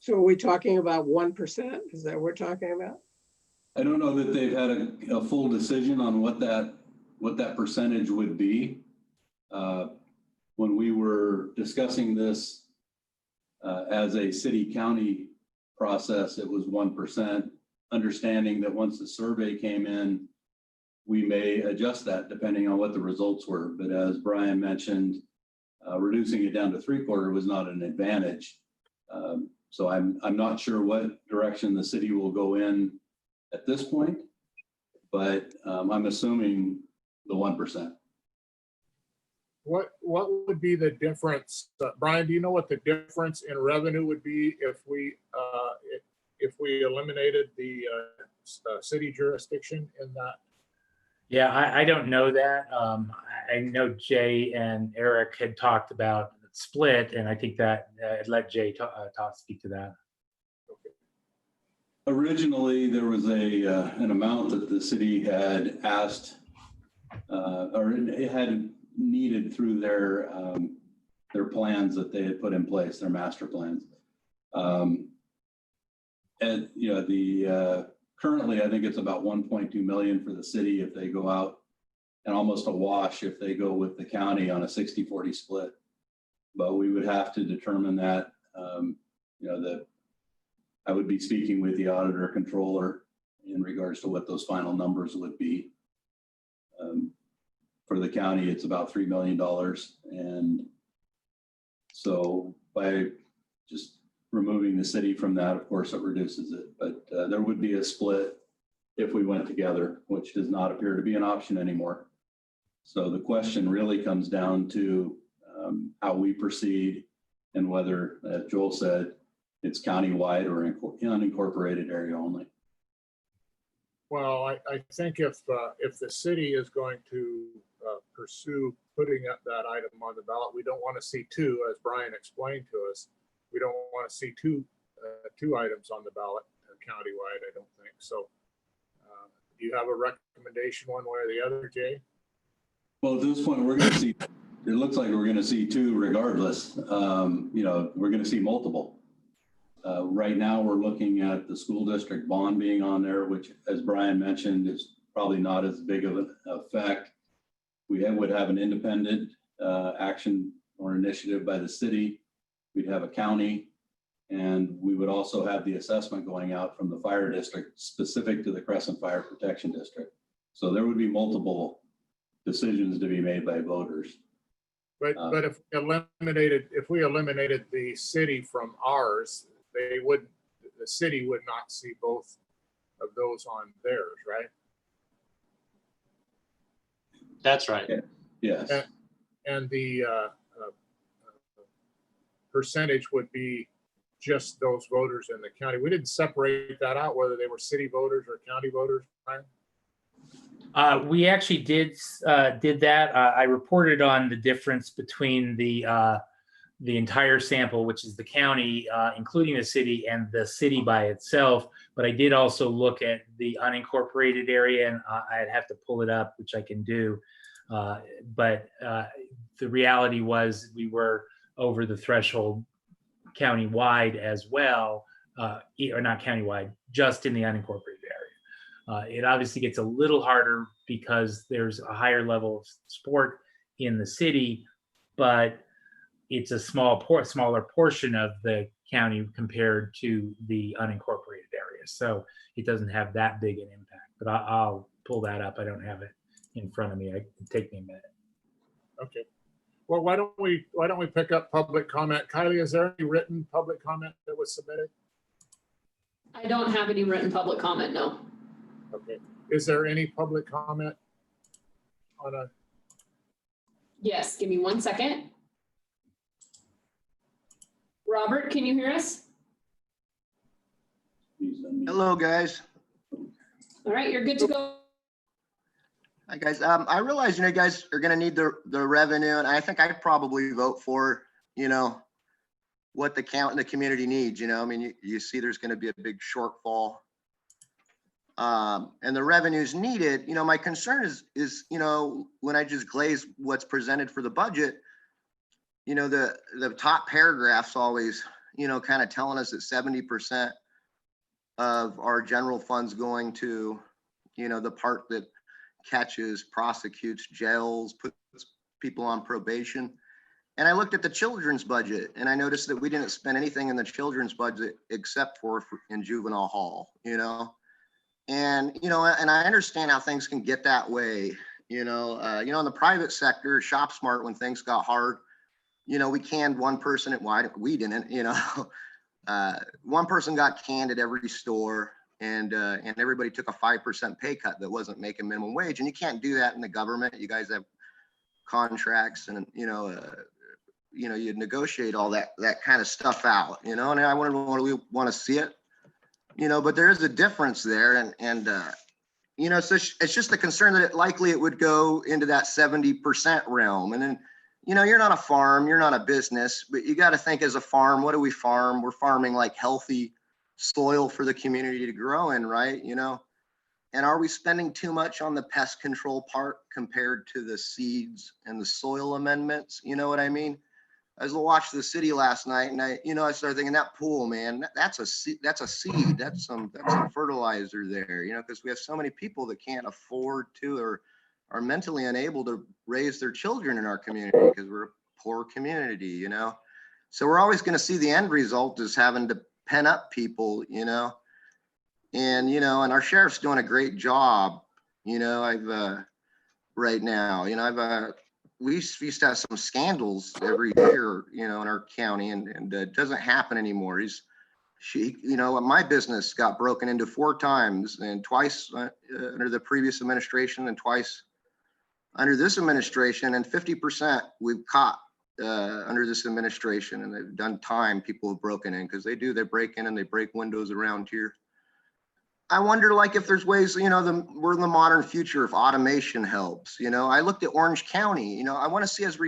So are we talking about 1%? Is that what we're talking about? I don't know that they've had a full decision on what that percentage would be. When we were discussing this as a city-county process, it was 1%, understanding that once the survey came in, we may adjust that depending on what the results were. But as Brian mentioned, reducing it down to 3/4 was not an advantage. So I'm not sure what direction the city will go in at this point, but I'm assuming the 1%. What would be the difference? Brian, do you know what the difference in revenue would be if we eliminated the city jurisdiction in that? Yeah, I don't know that. I know Jay and Eric had talked about split, and I think that I'd let Jay speak to that. Originally, there was an amount that the city had asked, or it had needed through their plans that they had put in place, their master plans. And currently, I think it's about 1.2 million for the city if they go out, and almost a wash if they go with the county on a 60-40 split. But we would have to determine that, that I would be speaking with the auditor controller in regards to what those final numbers would be. For the county, it's about $3 million. And so by just removing the city from that, of course, it reduces it. But there would be a split if we went together, which does not appear to be an option anymore. So the question really comes down to how we proceed and whether, as Joel said, it's countywide or unincorporated area only. Well, I think if the city is going to pursue putting up that item on the ballot, we don't want to see two, as Brian explained to us. We don't want to see two items on the ballot countywide, I don't think. So do you have a recommendation one way or the other, Jay? Well, at this point, we're going to see, it looks like we're going to see two regardless. We're going to see multiple. Right now, we're looking at the school district bond being on there, which, as Brian mentioned, is probably not as big of an effect. We would have an independent action or initiative by the city. We'd have a county, and we would also have the assessment going out from the fire district specific to the Crescent Fire Protection District. So there would be multiple decisions to be made by voters. But if we eliminated the city from ours, the city would not see both of those on theirs, right? that's right. Yes. And the percentage would be just those voters in the county. We didn't separate that out, whether they were city voters or county voters, right? We actually did that. I reported on the difference between the entire sample, which is the county, including the city, and the city by itself. But I did also look at the unincorporated area, and I'd have to pull it up, which I can do. But the reality was we were over the threshold countywide as well, or not countywide, just in the unincorporated area. It obviously gets a little harder because there's a higher level of support in the city, but it's a smaller portion of the county compared to the unincorporated areas. So it doesn't have that big an impact, but I'll pull that up. I don't have it in front of me. It'll take me a minute. Okay. Well, why don't we pick up public comment? Kylie, is there any written public comment that was submitted? I don't have any written public comment, no. Okay. Is there any public comment on a, Yes, give me 1 second. Robert, can you hear us? Hello, guys. All right, you're good to go. Hi, guys. I realize, you guys are gonna need the revenue, and I think I'd probably vote for, what the community needs, I mean, you see there's gonna be a big shortfall. And the revenue's needed, my concern is, when I just glaze what's presented for the budget, the top paragraph's always, kind of telling us that 70% of our general funds going to, the part that catches, prosecutes, jails, puts people on probation. And I looked at the children's budget and I noticed that we didn't spend anything in the children's budget except for in juvenile hall, and, and I understand how things can get that way, in the private sector, shop smart, when things got hard, we canned one person at why we didn't, one person got canned at every store, and everybody took a 5% pay cut that wasn't making minimum wage. And you can't do that in the government. You guys have contracts, and you negotiate all that kind of stuff out, and I wonder what we want to see it, but there is a difference there, and so it's just a concern that likely it would go into that 70% realm. And then, you're not a farm, you're not a business, but you got to think, as a farm, what do we farm? We're farming like healthy soil for the community to grow in, right? And are we spending too much on the pest control part compared to the seeds and the soil amendments? You know what I mean? I was watching the city last night, and I started thinking, that pool, man, that's a seed, that's some fertilizer there, because we have so many people that can't afford to, or are mentally unable to raise their children in our community because we're a poor community, So we're always going to see the end result is having to pen up people, and, and our sheriff's doing a great job, right now, we used to have some scandals every year, in our county, and it doesn't happen anymore. My business got broken into 4 times, and twice under the previous administration and twice under this administration, and 50% we've caught under this administration, and they've done time. People have broken in because they break in and they break windows around here. I wonder, if there's ways, we're in the modern future, if automation helps. I looked at Orange County. I want to see us at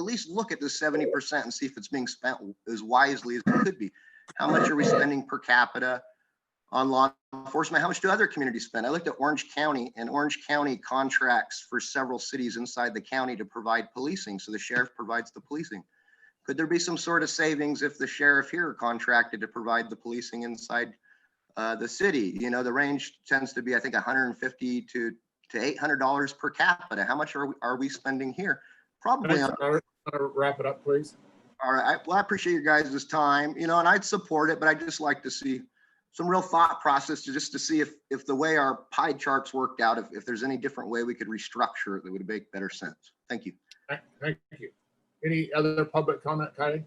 least look at the 70% and see if it's being spent as wisely as it could be. How much are we spending per capita on law enforcement? How much do other communities spend? I looked at Orange County, and Orange County contracts for several cities inside the county to provide policing. So the sheriff provides the policing. Could there be some sort of savings if the sheriff here contracted to provide the policing inside the city? The range tends to be, I think, $150 to $800 per capita. How much are we spending here? Probably. Wrap it up, please. All right. Well, I appreciate your guys' time, and I'd support it, but I'd just like to see some real thought process just to see if the way our pie charts worked out, if there's any different way we could restructure it that would make better sense. Thank you. Thank you. Any other public comment, Kylie?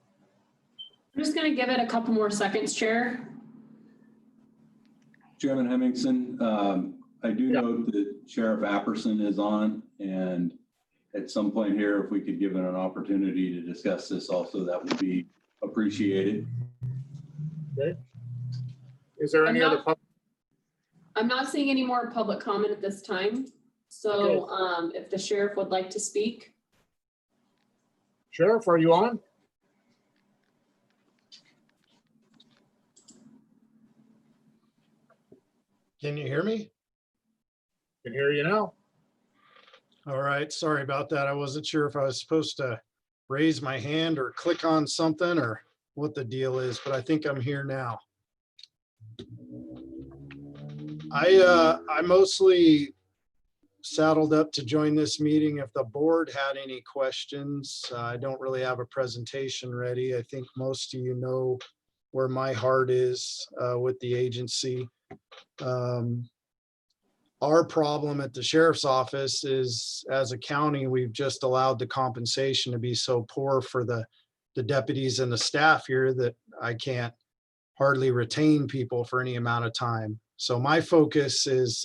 I'm just going to give it a couple more seconds, Chair. Chairman Hemmingson, I do know that Sheriff Apperson is on, and at some point here, if we could give him an opportunity to discuss this also, that would be appreciated. Okay. Is there any other public? I'm not seeing any more public comment at this time. So if the sheriff would like to speak. Sheriff, are you on? Can you hear me? Can hear you now. All right, sorry about that. I wasn't sure if I was supposed to raise my hand or click on something or what the deal is, but I think I'm here now. I mostly saddled up to join this meeting. If the board had any questions, I don't really have a presentation ready. I think most of you know where my heart is with the agency. Our problem at the sheriff's office is, as a county, we've just allowed the compensation to be so poor for the deputies and the staff here that I can't hardly retain people for any amount of time. So my focus is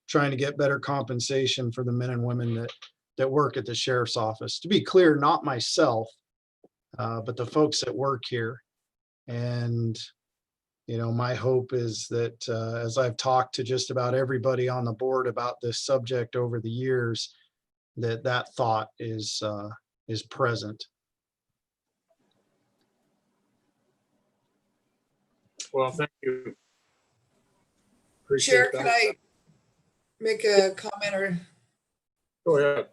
trying to get better compensation for the men and women that work at the sheriff's office. To be clear, not myself, but the folks that work here. And my hope is that as I've talked to just about everybody on the board about this subject over the years, that thought is present. Well, thank you. Appreciate Chair, that. can I make a comment or? Go ahead.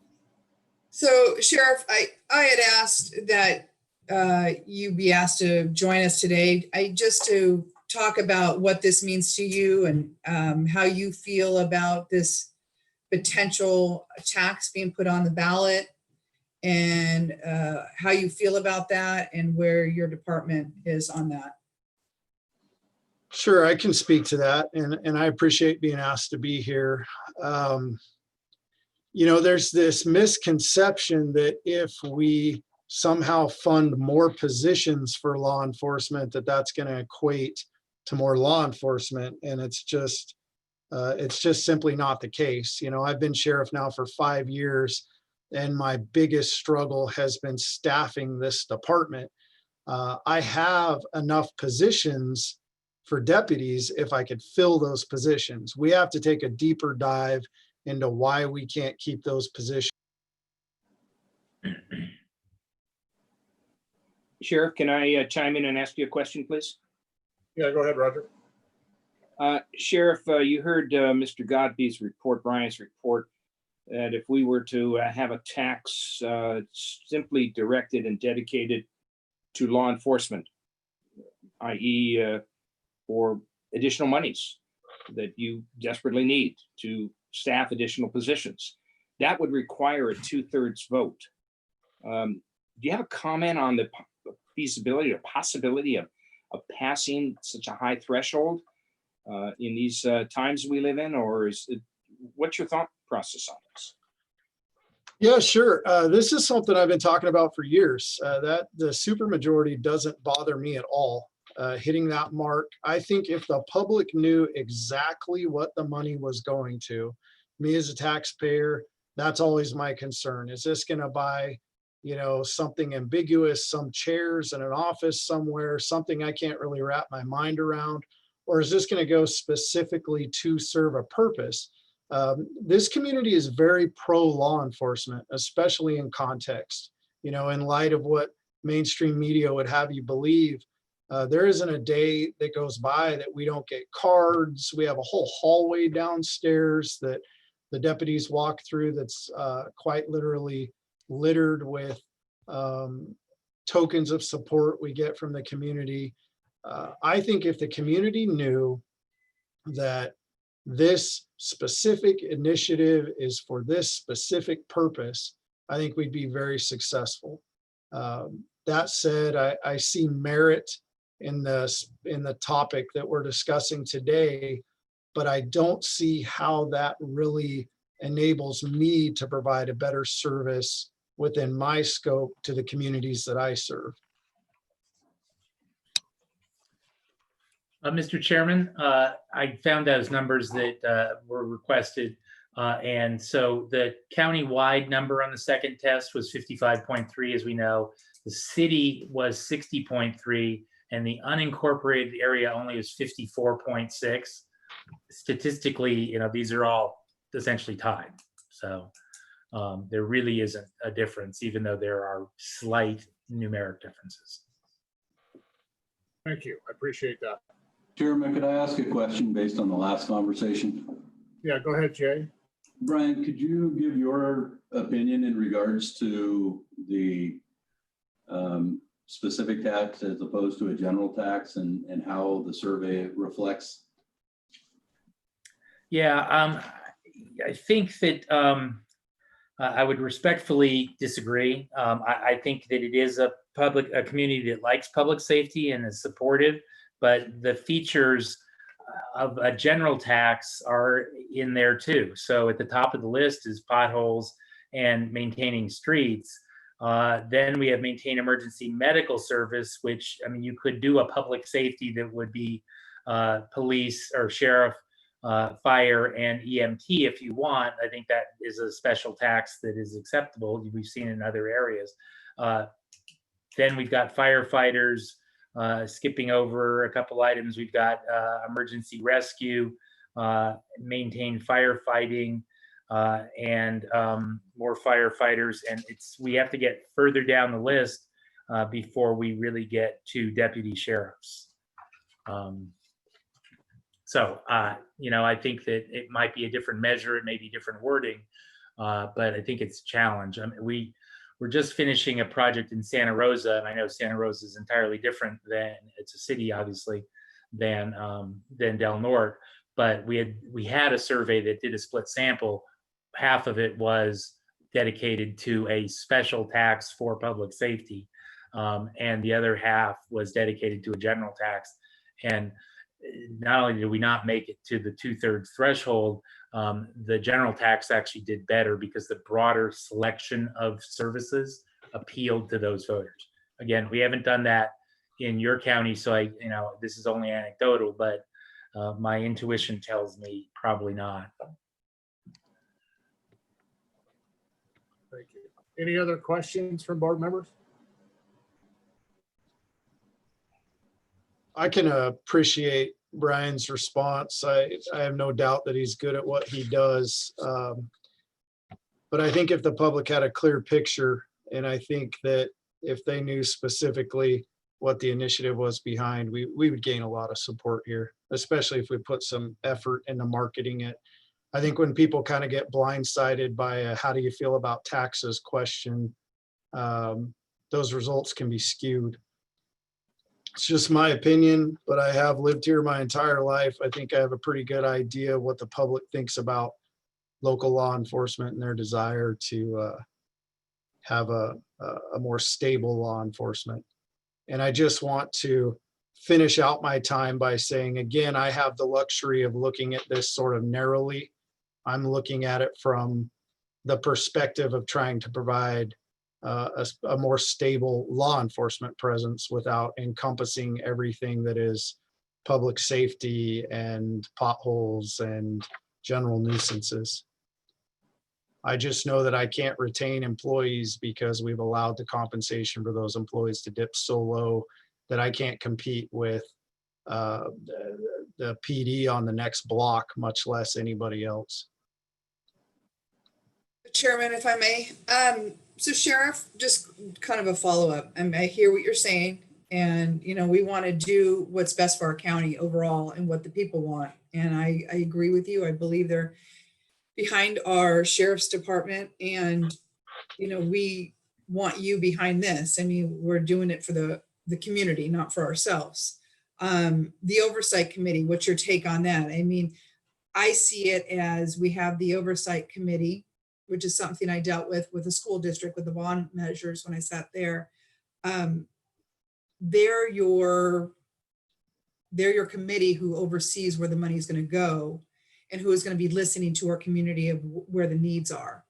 So Sheriff, I had asked that you be asked to join us today, just to talk about what this means to you and how you feel about this potential tax being put on the ballot, and how you feel about that and where your department is on that. Sure, I can speak to that, and I appreciate being asked to be here. There's this misconception that if we somehow fund more positions for law enforcement, that's going to equate to more law enforcement, and it's just simply not the case. I've been sheriff now for 5 years, and my biggest struggle has been staffing this department. I have enough positions for deputies if I could fill those positions. We have to take a deeper dive into why we can't keep those positions. Sheriff, can I chime in and ask you a question, please? Yeah, go ahead, Roger. Sheriff, you heard Mr. Godby's report, Brian's report, that if we were to have a tax simply directed and dedicated to law enforcement, i.e. For additional monies that you desperately need to staff additional positions, that would require a 2/3 vote. Do you have a comment on the feasibility or possibility of passing such a high threshold in these times we live in, or what's your thought process on this? Yeah, sure. This is something I've been talking about for years. That the supermajority doesn't bother me at all. Hitting that mark. I think if the public knew exactly what the money was going to, me as a taxpayer, that's always my concern. Is this going to buy, something ambiguous, some chairs in an office somewhere, something I can't really wrap my mind around, or is this going to go specifically to serve a purpose? This community is very pro law enforcement, especially in context, in light of what mainstream media would have you believe. There isn't a day that goes by that we don't get cards. We have a whole hallway downstairs that the deputies walk through that's quite literally littered with tokens of support we get from the community. I think if the community knew that this specific initiative is for this specific purpose, I think we'd be very successful. That said, I see merit in the topic that we're discussing today, but I don't see how that really enables me to provide a better service within my scope to the communities that I serve. Mr. Chairman, I found those numbers that were requested. And so the county-wide number on the second test was 55.3, as we know. The city was 60.3, and the unincorporated area only is 54.6. Statistically, these are all essentially tied. So there really isn't a difference, even though there are slight numeric differences. Thank you. I appreciate that. Chairman, could I ask a question based on the last conversation? Yeah, go ahead, Jay. Brian, could you give your opinion in regards to the specific tax as opposed to a general tax and how the survey reflects? Yeah, I think that I would respectfully disagree. I think that it is a community that likes public safety and is supportive, but the features of a general tax are in there too. So at the top of the list is potholes and maintaining streets. Then we have maintain emergency medical service, which, I mean, you could do a public safety that would be police or sheriff, fire, and EMT if you want. I think that is a special tax that is acceptable. We've seen in other areas. Then we've got firefighters. Skipping over a couple items, we've got emergency rescue, maintain firefighting, and more firefighters. And we have to get further down the list before we really get to deputy sheriffs. So, I think that it might be a different measure, it may be different wording, but I think it's a challenge. I mean, we're just finishing a project in Santa Rosa, and I know Santa Rosa is entirely different than, it's a city, obviously, than Del Norte. But we had a survey that did a split sample. Half of it was dedicated to a special tax for public safety, and the other half was dedicated to a general tax. And not only did we not make it to the 2/3 threshold, the general tax actually did better because the broader selection of services appealed to those voters. Again, we haven't done that in your county, so this is only anecdotal, but my intuition tells me probably not. Thank you. Any other questions from board members? I can appreciate Brian's response. I have no doubt that he's good at what he does. But I think if the public had a clear picture, and I think that if they knew specifically what the initiative was behind, we would gain a lot of support here, especially if we put some effort into marketing it. I think when people kind of get blindsided by a how do you feel about taxes question, those results can be skewed. It's just my opinion, but I have lived here my entire life. I think I have a pretty good idea what the public thinks about local law enforcement and their desire to have a more stable law enforcement. And I just want to finish out my time by saying, again, I have the luxury of looking at this sort of narrowly. I'm looking at it from the perspective of trying to provide a more stable law enforcement presence without encompassing everything that is public safety and potholes and general nuisances. I just know that I can't retain employees because we've allowed the compensation for those employees to dip so low that I can't compete with the PD on the next block, much less anybody else. Chairman, if I may. So Sheriff, just kind of a follow-up. I hear what you're saying, and we want to do what's best for our county overall and what the people want. And I agree with you. I believe they're behind our sheriff's department, and we want you behind this. I mean, we're doing it for the community, not for ourselves. The oversight committee, what's your take on that? I mean, I see it as we have the oversight committee, which is something I dealt with the school district with the bond measures when I sat there. They're your committee who oversees where the money is going to go and who is going to be listening to our community of where the needs are.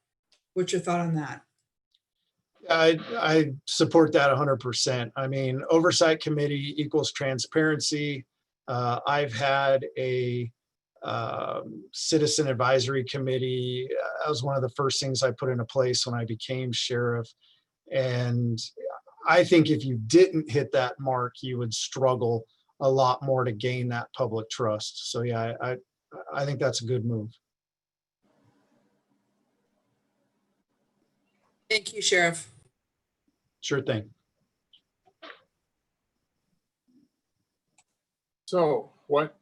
What's your thought on that? I support that 100%. I mean, oversight committee equals transparency. I've had a citizen advisory committee. That was one of the first things I put into place when I became sheriff. And I think if you didn't hit that mark, you would struggle a lot more to gain that public trust. So yeah, I think that's a good move. Thank you, Sheriff. Sure thing. So what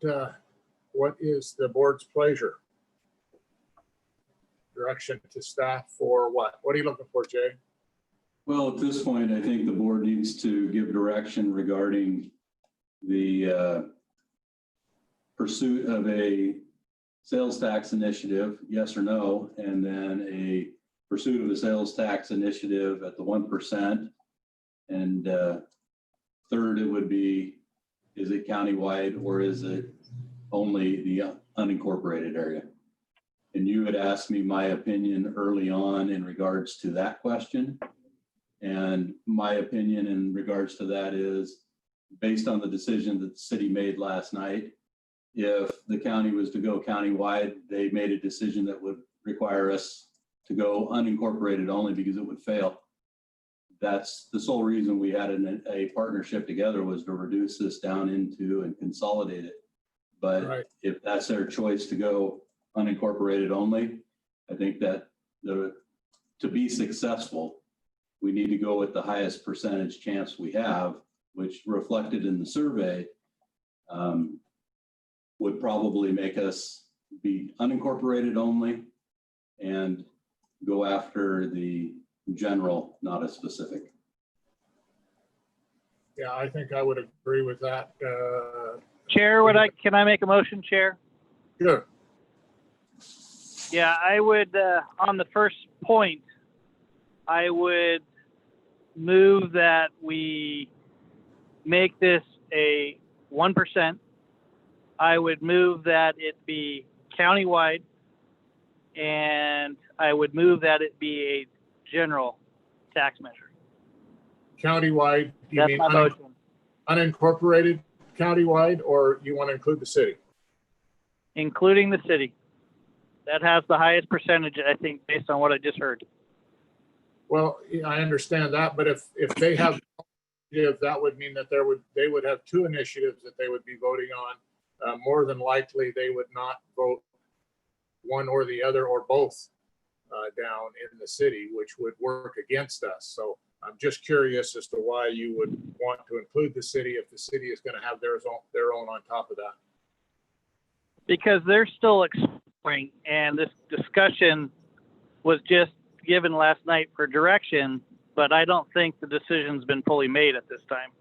is the board's pleasure? Direction to staff for what? What are you looking for, Jay? Well, at this point, I think the board needs to give direction regarding the pursuit of a sales tax initiative, yes or no, and then a pursuit of a sales tax initiative at the 1%. And third, it would be, is it countywide or is it only the unincorporated area? And you had asked me my opinion early on in regards to that question. And my opinion in regards to that is, based on the decision that the city made last night, if the county was to go countywide, they made a decision that would require us to go unincorporated only because it would fail. That's the sole reason we had a partnership together, was to reduce this down into and consolidate it. But Right. if that's their choice to go unincorporated only, I think that to be successful, we need to go with the highest percentage chance we have, which reflected in the survey would probably make us be unincorporated only and go after the general, not a specific. Yeah, I think I would agree with that. Chair, can I make a motion, Chair? Sure. Yeah, I would, on the first point, I would move that we make this a 1%. I would move that it be countywide, and I would move that it be a general tax measure. Countywide, you That's mean my motion. unincorporated countywide, or you want to include the city? Including the city. That has the highest percentage, I think, based on what I just heard. Well, yeah, I understand that, but if they have, that would mean that they would have two initiatives that they would be voting on. More than likely, they would not vote one or the other or both down in the city, which would work against us. So I'm just curious as to why you would want to include the city if the city is going to have their own on top of that. Because they're still exploring, and this discussion was just given last night for direction, but I don't think the decision's been fully made at this time.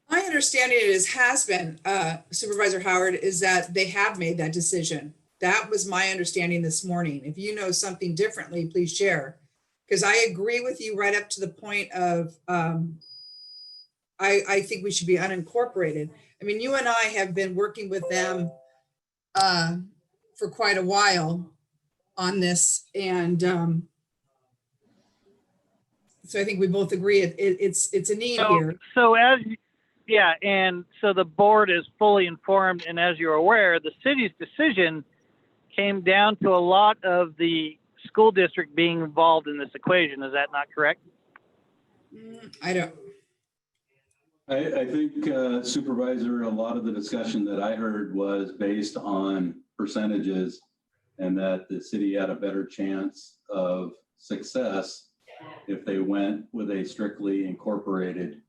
My understanding has been, Supervisor Howard, is that they have made that decision. That was my understanding this morning. If you know something differently, please share. Because I agree with you right up to the point of, I think we should be unincorporated. I mean, you and I have been working with them for quite a while on this. And so I think we both agree it's a need here. And so the board is fully informed, and as you're aware, the city's decision came down to a lot of the school district being involved in this equation. Is that not correct? I don't. I think Supervisor, a lot of the discussion that I heard was based on percentages, and that the city had a better chance of success if they went with a strictly incorporated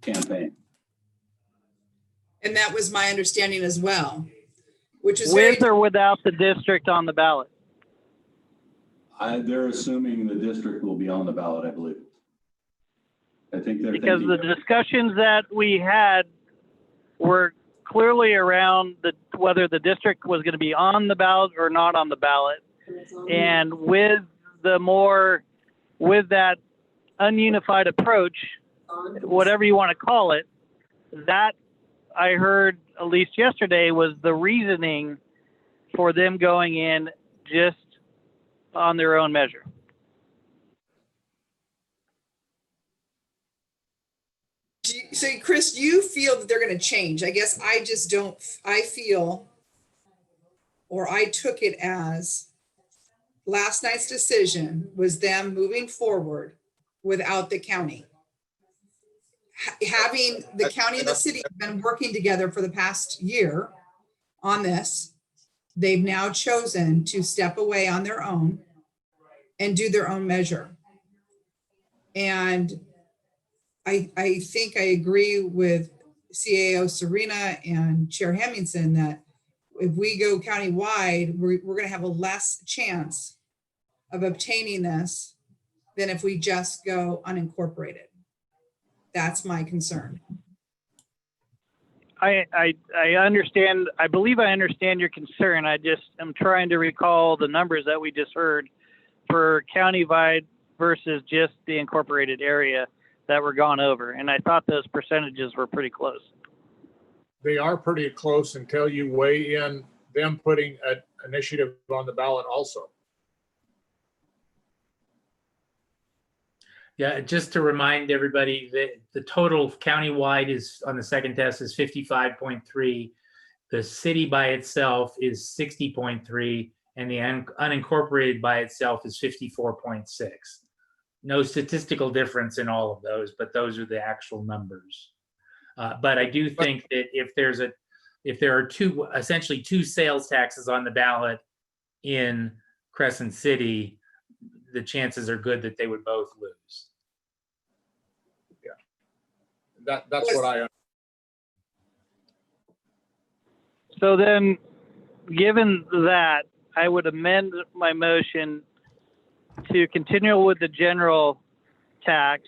campaign. And that was my understanding as well, which is with or without the district on the ballot. They're assuming the district will be on the ballot, I believe. I think they're because the thinking discussions that we had were clearly around whether the district was going to be on the ballot or not on the ballot. And with that ununified approach, whatever you want to call it, that I heard at least yesterday was the reasoning for them going in just on their own measure. So Chris, do you feel that they're going to change? I guess I just don't, I feel, or I took it as last night's decision was them moving forward without the county. Having the county and the city have been working together for the past year on this, they've now chosen to step away on their own and do their own measure. And I think I agree with CAO Serena and Chair Hemmingson that if we go countywide, we're going to have a less chance of obtaining this than if we just go unincorporated. That's my concern. I understand, I believe I understand your concern. I just am trying to recall the numbers that we just heard for countywide versus just the incorporated area that were gone over. And I thought those percentages were pretty close. They are pretty close until you weigh in them putting an initiative on the ballot also. Yeah, just to remind everybody that the total countywide is on the second test is 55.3. The city by itself is 60.3, and the unincorporated by itself is 54.6. No statistical difference in all of those, but those are the actual numbers. But I do think that if there are essentially two sales taxes on the ballot in Crescent City, the chances are good that they would both lose. That's what I. So then, given that, I would amend my motion to continue with the general tax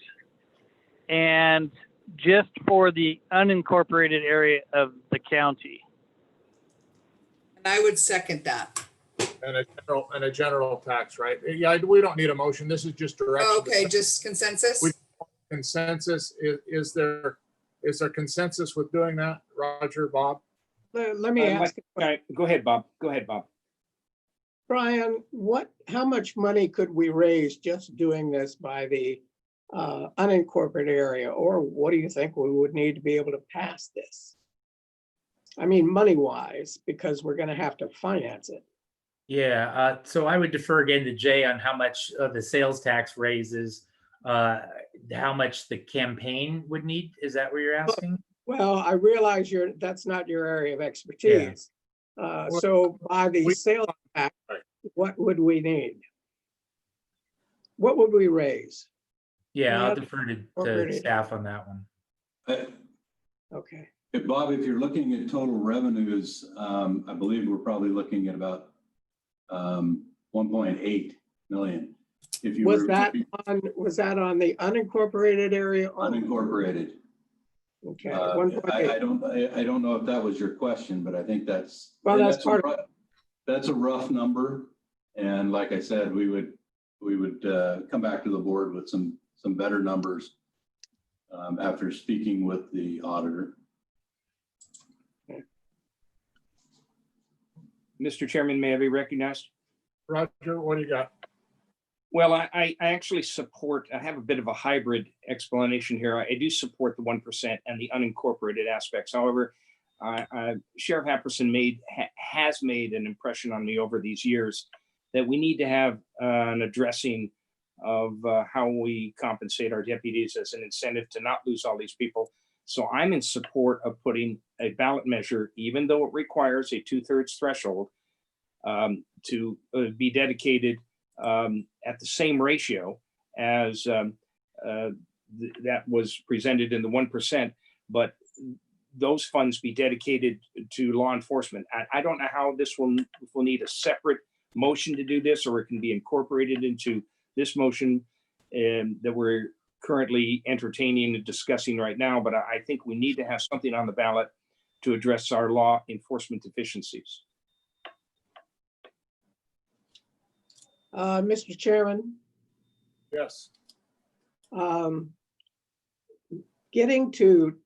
and just for the unincorporated area of the county. And I would second that. And a general tax, right? Yeah, we don't need a motion. This is just direction. Oh, okay, just consensus? Consensus, is there consensus with doing that, Roger, Bob? Let me ask, Go ahead, Bob. Go ahead, Bob. Brian, how much money could we raise just doing this by the unincorporated area? Or what do you think we would need to be able to pass this? I mean, money-wise, because we're gonna have to finance it. Yeah, so I would defer again to Jay on how much of the sales tax raises, how much the campaign would need. Is that what you're asking? Well, I realize that's not your area of expertise. So by the sales tax, what would we need? What would we raise? Yeah, I'll defer to staff on that one. Okay. Bob, if you're looking at total revenues, I believe we're probably looking at about 1.8 million. If you was that on the unincorporated area? Unincorporated. Okay. I don't know if that was your question, but I think that's that's a rough number. And like I said, we would come back to the board with some better numbers after speaking with the auditor. Mr. Chairman, may I be recognized? Roger, what do you got? Well, I actually support, I have a bit of a hybrid explanation here. I do support the 1% and the unincorporated aspects. However, Sheriff Happerson has made an impression on me over these years that we need to have an addressing of how we compensate our deputies as an incentive to not lose all these people. So I'm in support of putting a ballot measure, even though it requires a 2/3 threshold, to be dedicated at the same ratio as that was presented in the 1%, but those funds be dedicated to law enforcement. I don't know how this will need a separate motion to do this, or it can be incorporated into this motion that we're currently entertaining and discussing right now, but I think we need to have something on the ballot to address our law enforcement deficiencies. Mr. Chairman? Yes. Getting to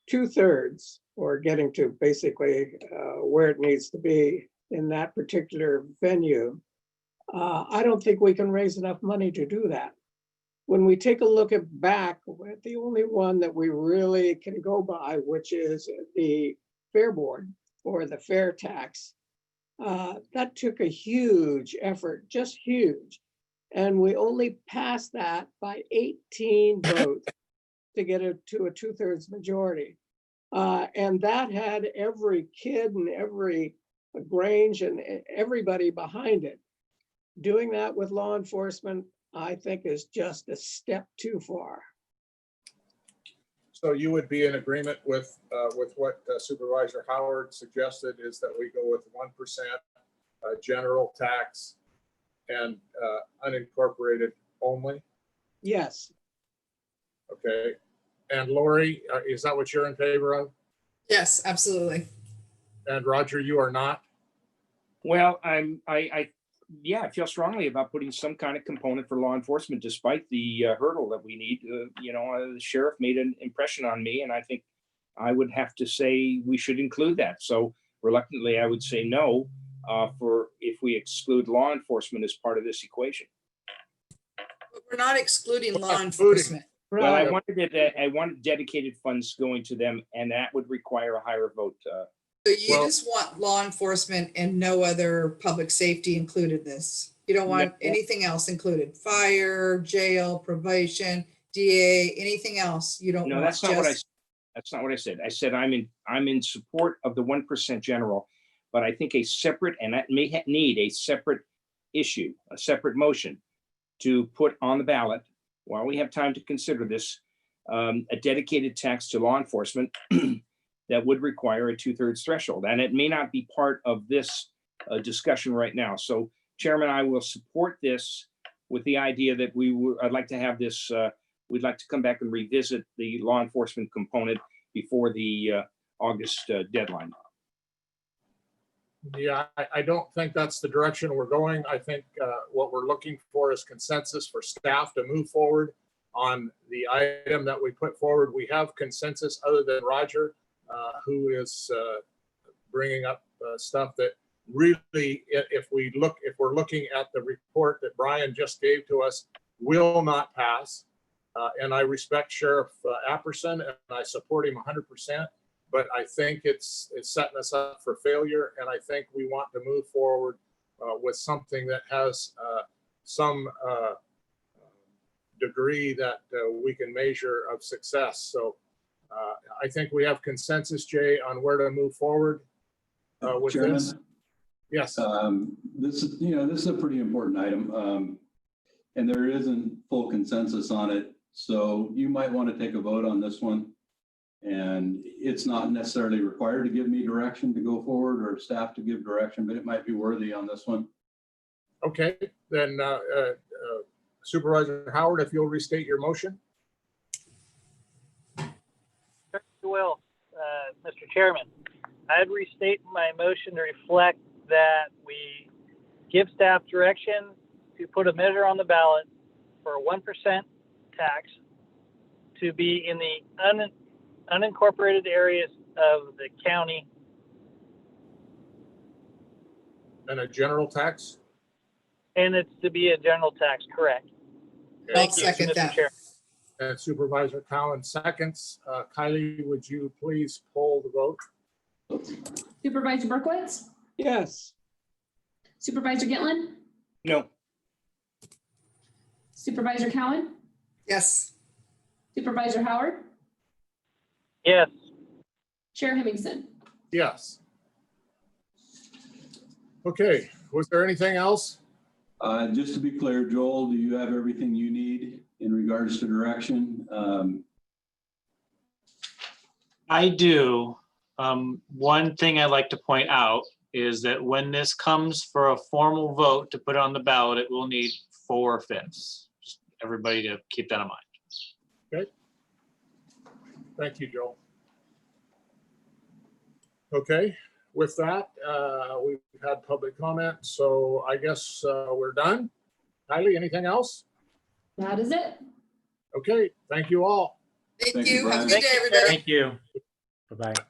2/3, or getting to basically where it needs to be in that particular venue, I don't think we can raise enough money to do that. When we take a look back, the only one that we really can go by, which is the Fair Board or the fair tax, that took a huge effort, just huge. And we only passed that by 18 votes to get it to a 2/3 majority. And that had every kid and every Grange and everybody behind it. Doing that with law enforcement, I think, is just a step too far. So you would be in agreement with what Supervisor Howard suggested, is that we go with 1% general tax and unincorporated only? Yes. Okay. And Lori, is that what you're in favor of? Yes, absolutely. And Roger, you are not? Well, yeah, I feel strongly about putting some kind of component for law enforcement, despite the hurdle that we need. The sheriff made an impression on me, and I think I would have to say we should include that. So reluctantly, I would say no for if we exclude law enforcement as part of this equation. But we're not excluding law Including. enforcement. Well, I Right. wanted dedicated funds going to them, and that would require a higher vote. So you Well- just want law enforcement and no other public safety included in this? You don't want No. anything else included? Fire, jail, probation, DA, anything else? You don't No, want that's not what I. just? That's not what I said. I said I'm in support of the 1% general, but I think a separate, and that may need a separate issue, a separate motion to put on the ballot while we have time to consider this, a dedicated tax to law enforcement that would require a 2/3 threshold, and it may not be part of this discussion right now. So, Chairman, I will support this with the idea that I'd like to have this. We'd like to come back and revisit the law enforcement component before the August deadline. Yeah, I don't think that's the direction we're going. I think what we're looking for is consensus for staff to move forward on the item that we put forward. We have consensus other than Roger, who is bringing up stuff that really, if we're looking at the report that Brian just gave to us, will not pass. And I respect Sheriff Apperson, and I support him 100%. But I think it's setting us up for failure, and I think we want to move forward with something that has some degree that we can measure of success. So I think we have consensus, Jay, on where to move forward with Chairman, this. Yes. This is a pretty important item, and there isn't full consensus on it. So you might want to take a vote on this one. And it's not necessarily required to give me direction to go forward or staff to give direction, but it might be worthy on this one. Okay, then Supervisor Howard, if you'll restate your motion. Well, Mr. Chairman, I'd restate my motion to reflect that we give staff direction to put a measure on the ballot for a 1% tax to be in the unincorporated areas of the county. And a general tax? And it's to be a general tax, correct? I'll Okay. second Mr. that. Chair. And Supervisor Cowan seconds. Kylie, would you please poll the vote? Supervisor Berkowitz, Yes. Supervisor Gitlin, No, Supervisor Cowan, Yes. Supervisor Howard, Yes. Chair Hemmingson. Yes. Okay, was there anything else? Just to be clear, Joel, do you have everything you need in regards to direction? I do. One thing I'd like to point out is that when this comes for a formal vote to put on the ballot, it will need 4/5. Just everybody to keep that in mind. Okay. Thank you, Joel. Okay, with that, we've had public comment, so I guess we're done. Kylie, anything else? That is it. Okay, thank you all. Thank Thank you, you. Have a Brian. good day, everybody. Thank you. Bye-bye.